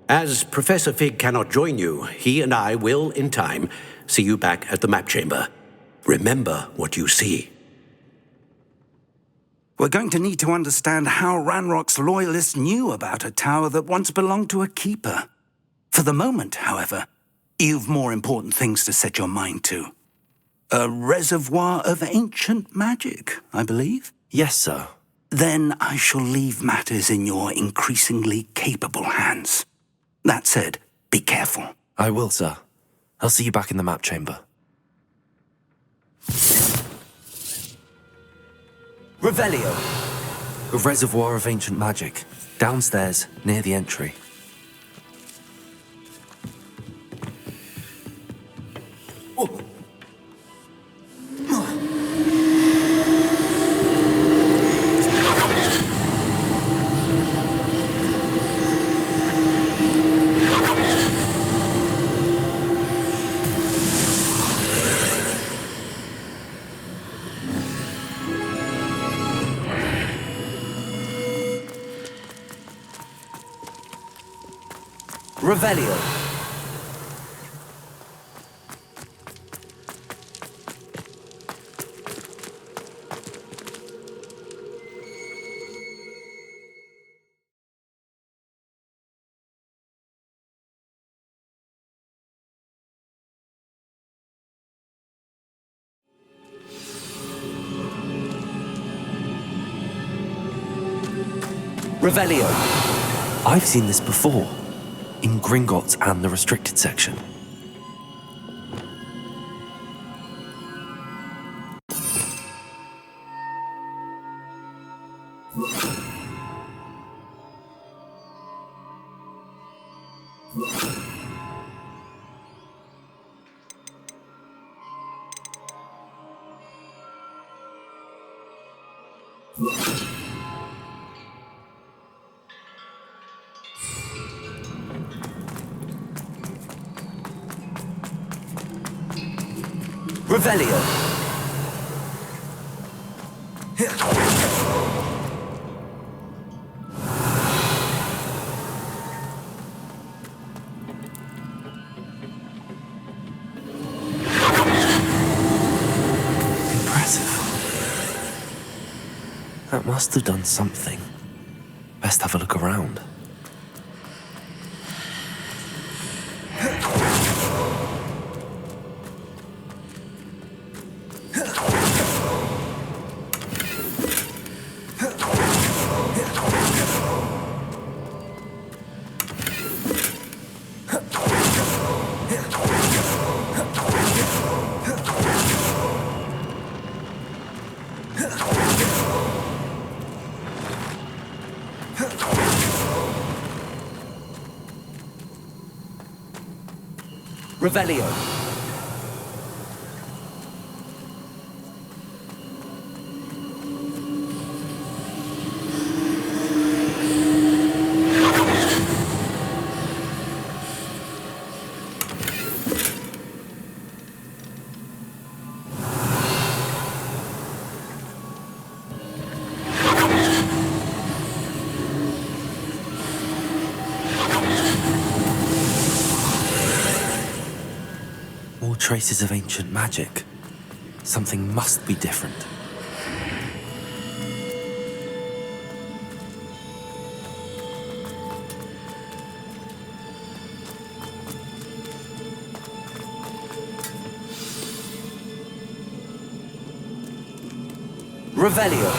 As Professor Fig cannot join you, he and I will, in time, see you back at the map chamber. Remember what you see. We're going to need to understand how Ranrock's loyalists knew about a tower that once belonged to a keeper. For the moment, however, you've more important things to set your mind to. A reservoir of ancient magic, I believe? Yes, sir. then I shall leave matters in your increasingly capable hands. That said, be careful. I will, sir. I'll see you back in the map chamber. Revelio! A reservoir of ancient magic. Downstairs, near the entry. Revelio. Revelio. I've seen this before. In Gringotts and the restricted section. Revelio. Impressive. That must have done something. Best have a look around. Revelio. Traces of ancient magic. Something must be different. Revelio.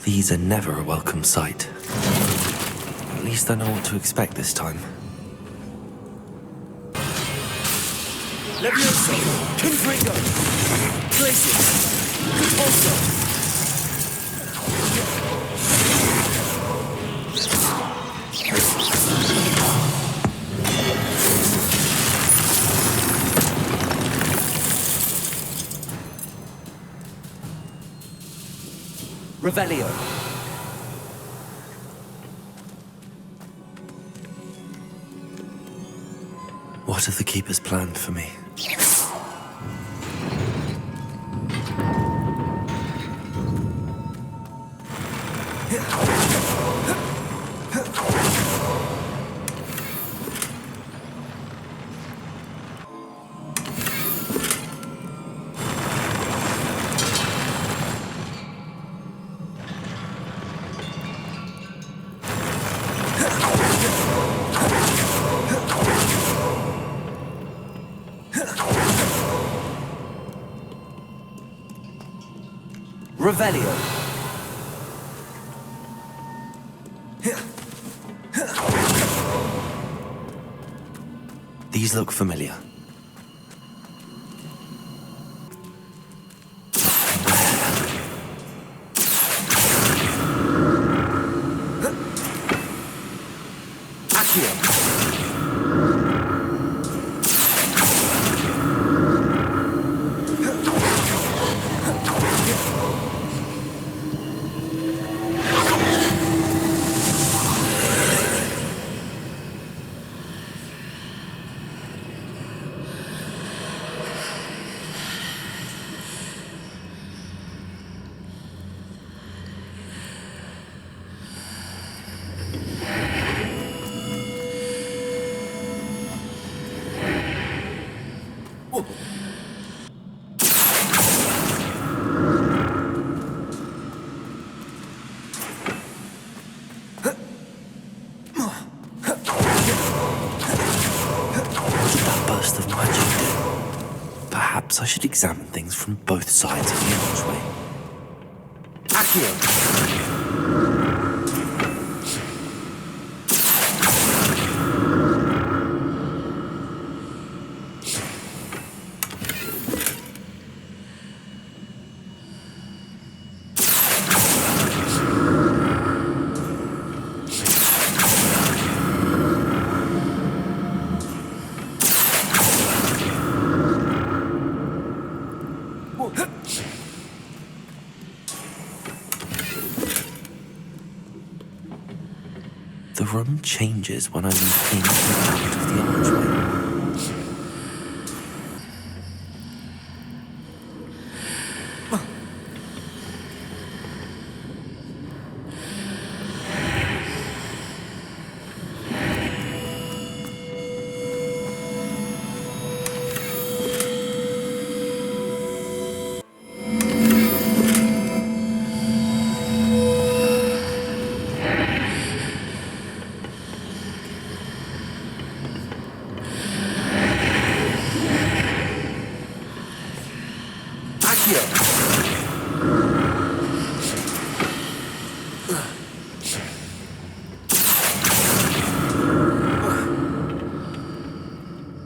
These are never a welcome sight. At least I know what to expect this time. Levioso! Confringo! Glacius! Compulso! Revelio. What have the Keepers planned for me? Revelio. These look familiar. Perhaps I should examine things from both sides of the archway. Accio! The room changes when I move in and out of the archway.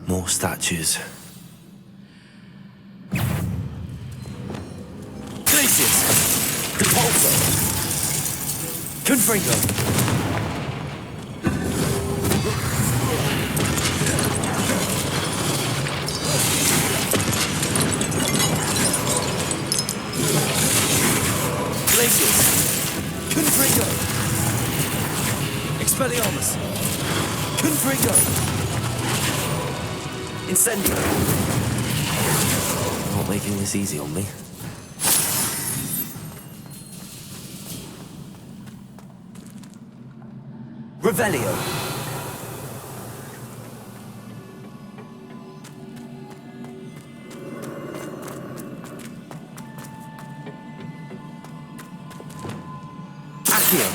More statues. Glacius! Repulsor! Confringo! Glacius! Confringo! Expelliarmus! Confringo! Incendio! Not making this easy on me. Revelio! Accio!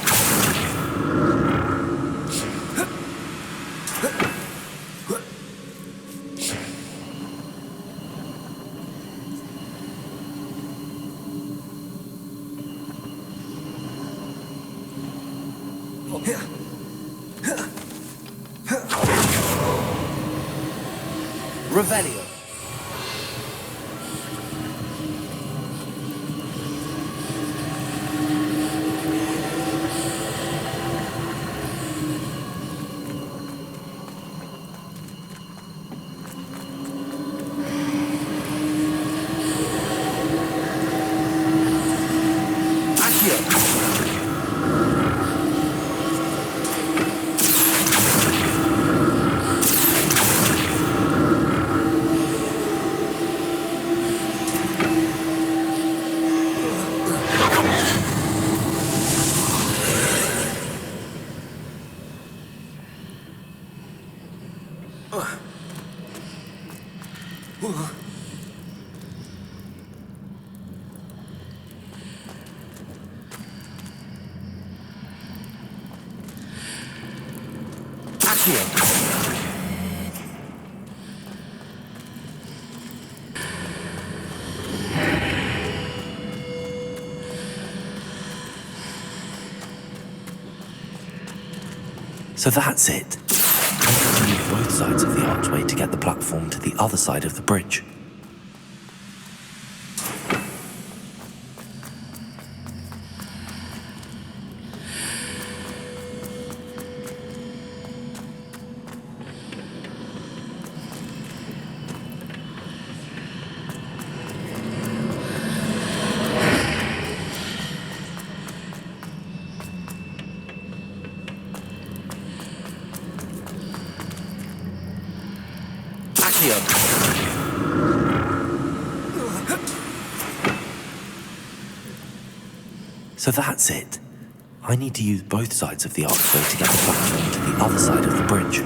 Revelio. So that's it. I need to use both sides of the archway to get the platform to the other side of the bridge. So that's it. I need to use both sides of the archway to get the platform to the other side of the bridge.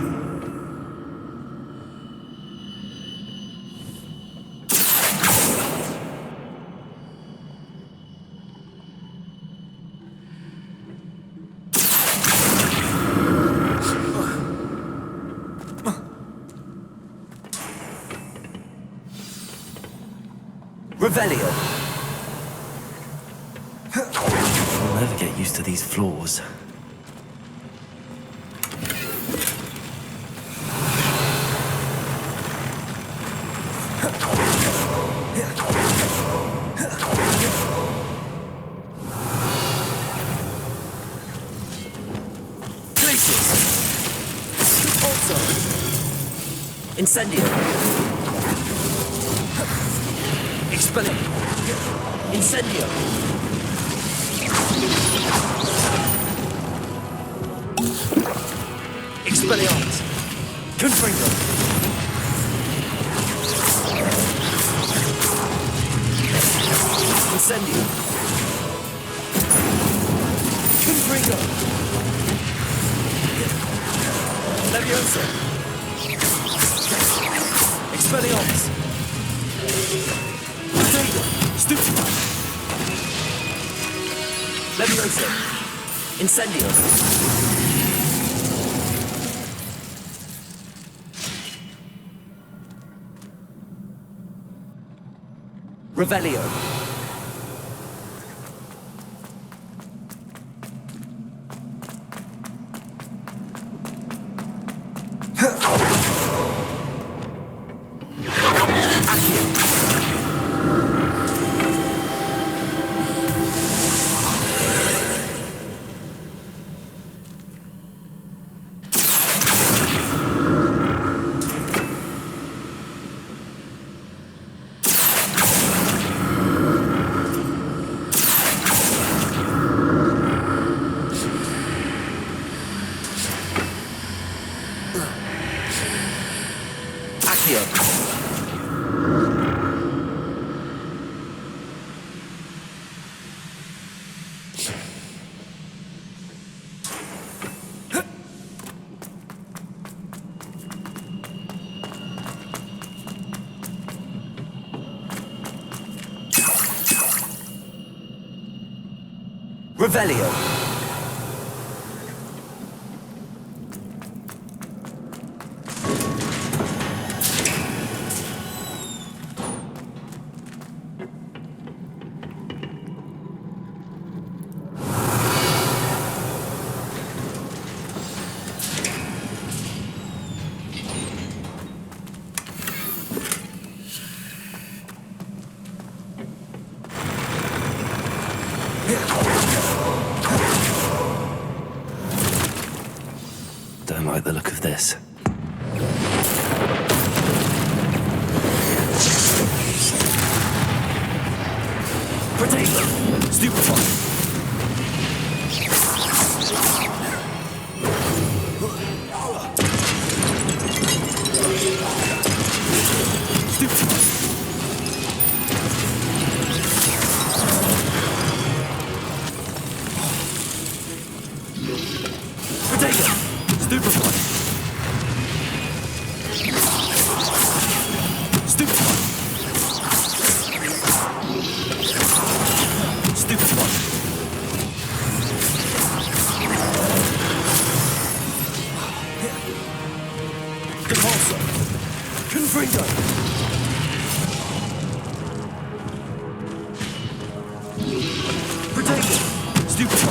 Revelio. I'll never get used to these floors. Incendio. Expelling. Incendio. Expelliarmus. Confringo. Incendio. Confringo. Leviosa. Expelliarmus. Potato. Stupefy. Leviosa. Incendio. Revelio. Revelio. Don't like the look of this. Potato. Stupefy. Stupefy. Potato. Stupefy. Stupefy. Stupefy. Repulsor. Confringo. Potato. Stupefy.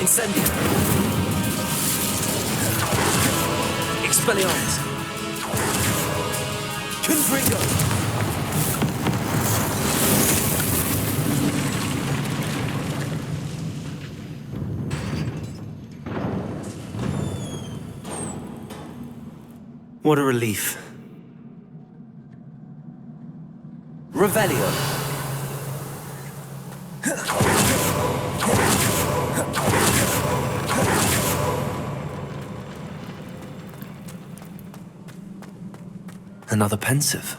Incendio. Expelliarmus. Confringo. What a relief. Revelio. Another pensive.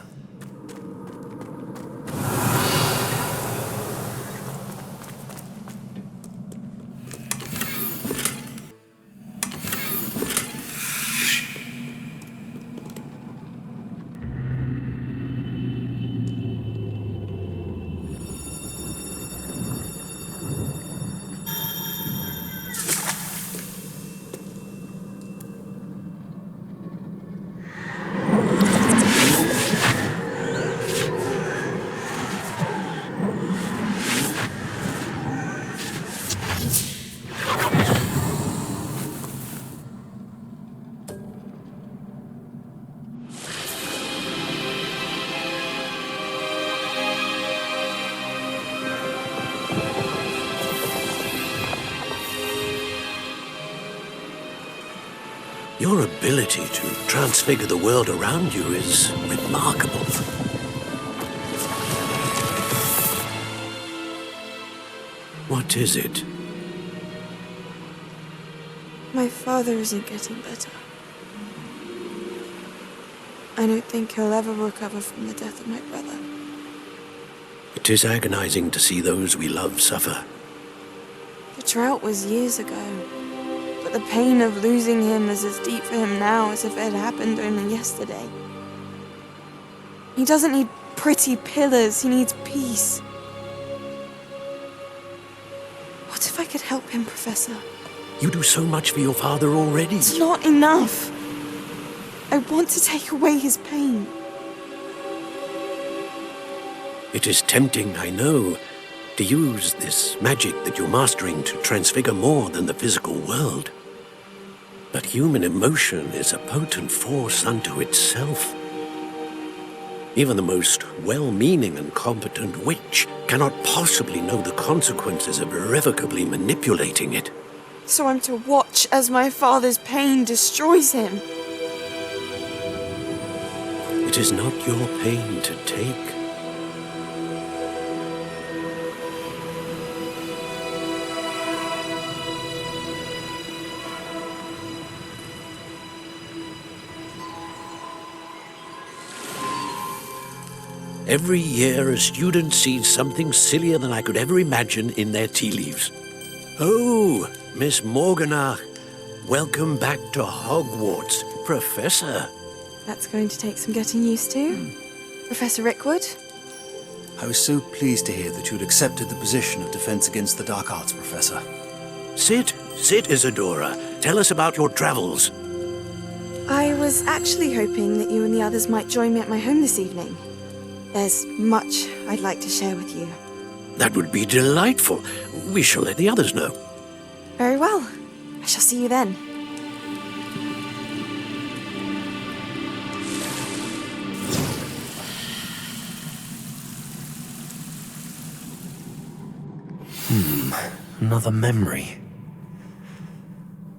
Your ability to transfigure the world around you is remarkable. What is it? My father isn't getting better. I don't think he'll ever recover from the death of my brother. It is agonizing to see those we love suffer. The drought was years ago, but the pain of losing him is as deep for him now as if it had happened only yesterday. He doesn't need pretty pillars, he needs peace. What if I could help him, Professor? You do so much for your father already. It's not enough. I want to take away his pain. It is tempting, I know, to use this magic that you're mastering to transfigure more than the physical world. But human emotion is a potent force unto itself. Even the most well-meaning and competent witch cannot possibly know the consequences of irrevocably manipulating it. So I'm to watch as my father's pain destroys him. It is not your pain to take. Every year, a student sees something sillier than I could ever imagine in their tea leaves. Oh, Miss Morganach, welcome back to Hogwarts, Professor. That's going to take some getting used to. Professor Rickwood? I was so pleased to hear that you had accepted the position of Defense Against the Dark Arts, Professor. Sit, Isadora. Tell us about your travels. I was actually hoping that you and the others might join me at my home this evening. There's much I'd like to share with you. That would be delightful. We shall let the others know. Very well. I shall see you then. Another memory.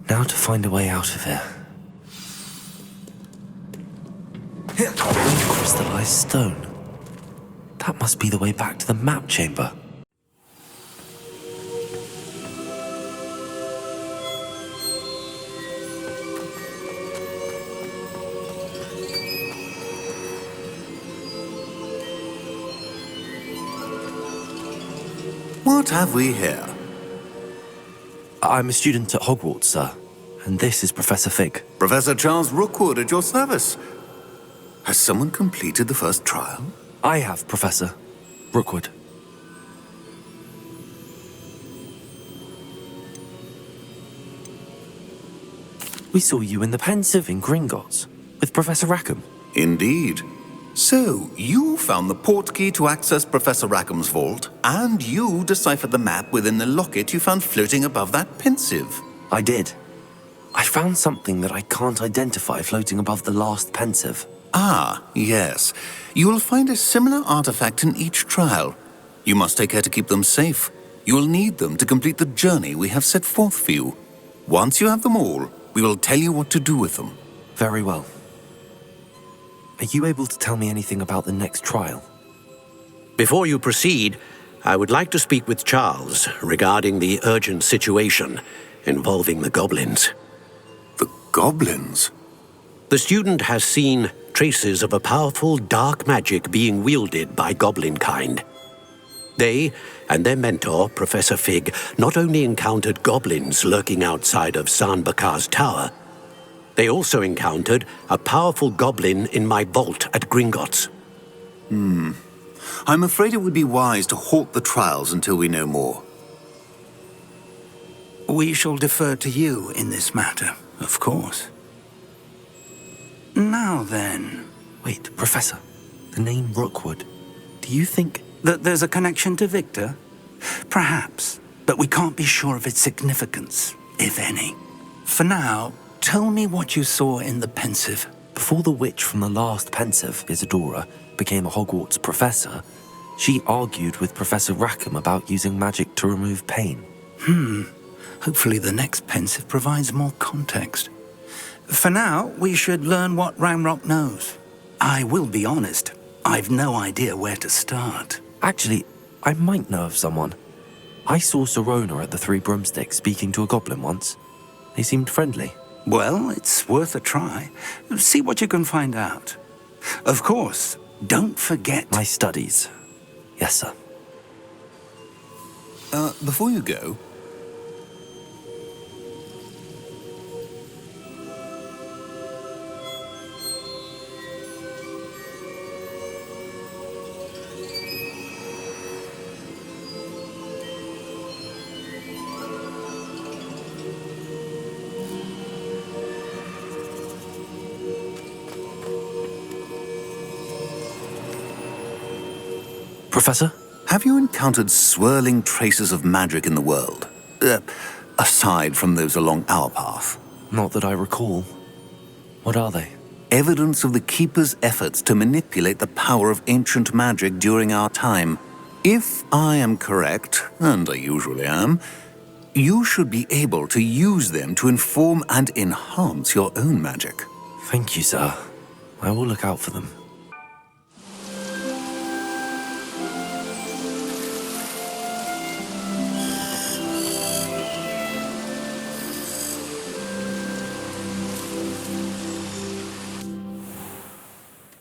Now to find a way out of here. Crystallized stone. That must be the way back to the map chamber. What have we here? I'm a student at Hogwarts, sir. And this is Professor Fig. Professor Charles Rookwood at your service. Has someone completed the first trial? I have, Professor Rookwood. We saw you in the Pensive in Gringotts with Professor Rackham. Indeed. So, you found the portkey to access Professor Rackham's vault, and you deciphered the map within the locket you found floating above that pensive. I did. I found something that I can't identify floating above the last pensive. Ah, yes. You will find a similar artifact in each trial. You must take care to keep them safe. You will need them to complete the journey we have set forth for you. Once you have them all, we will tell you what to do with them. Very well. Are you able to tell me anything about the next trial? Before you proceed, I would like to speak with Charles regarding the urgent situation involving the goblins. The goblins? The student has seen traces of a powerful dark magic being wielded by goblin kind. They and their mentor, Professor Fig, not only encountered goblins lurking outside of Sanbakar's tower, they also encountered a powerful goblin in my vault at Gringotts. I'm afraid it would be wise to halt the trials until we know more. We shall defer to you in this matter, of course. Now then... Wait, Professor. The name Rookwood. Do you think... that there's a connection to Victor? Perhaps, but we can't be sure of its significance, if any. For now, tell me what you saw in the pensive. Before the witch from the last pensive, Isadora, became a Hogwarts professor, she argued with Professor Rackham about using magic to remove pain. Hopefully the next pensive provides more context. For now, we should learn what Ramrock knows. I will be honest, I've no idea where to start. Actually, I might know of someone. I saw Serona at the Three Broomsticks speaking to a goblin once. They seemed friendly. Well, it's worth a try. See what you can find out. Of course, don't forget... my studies. Yes, sir. Before you go... Professor? Have you encountered swirling traces of magic in the world? Aside from those along our path? Not that I recall. What are they? Evidence of the Keeper's efforts to manipulate the power of ancient magic during our time. If I am correct, and I usually am, you should be able to use them to inform and enhance your own magic. Thank you, sir. I will look out for them.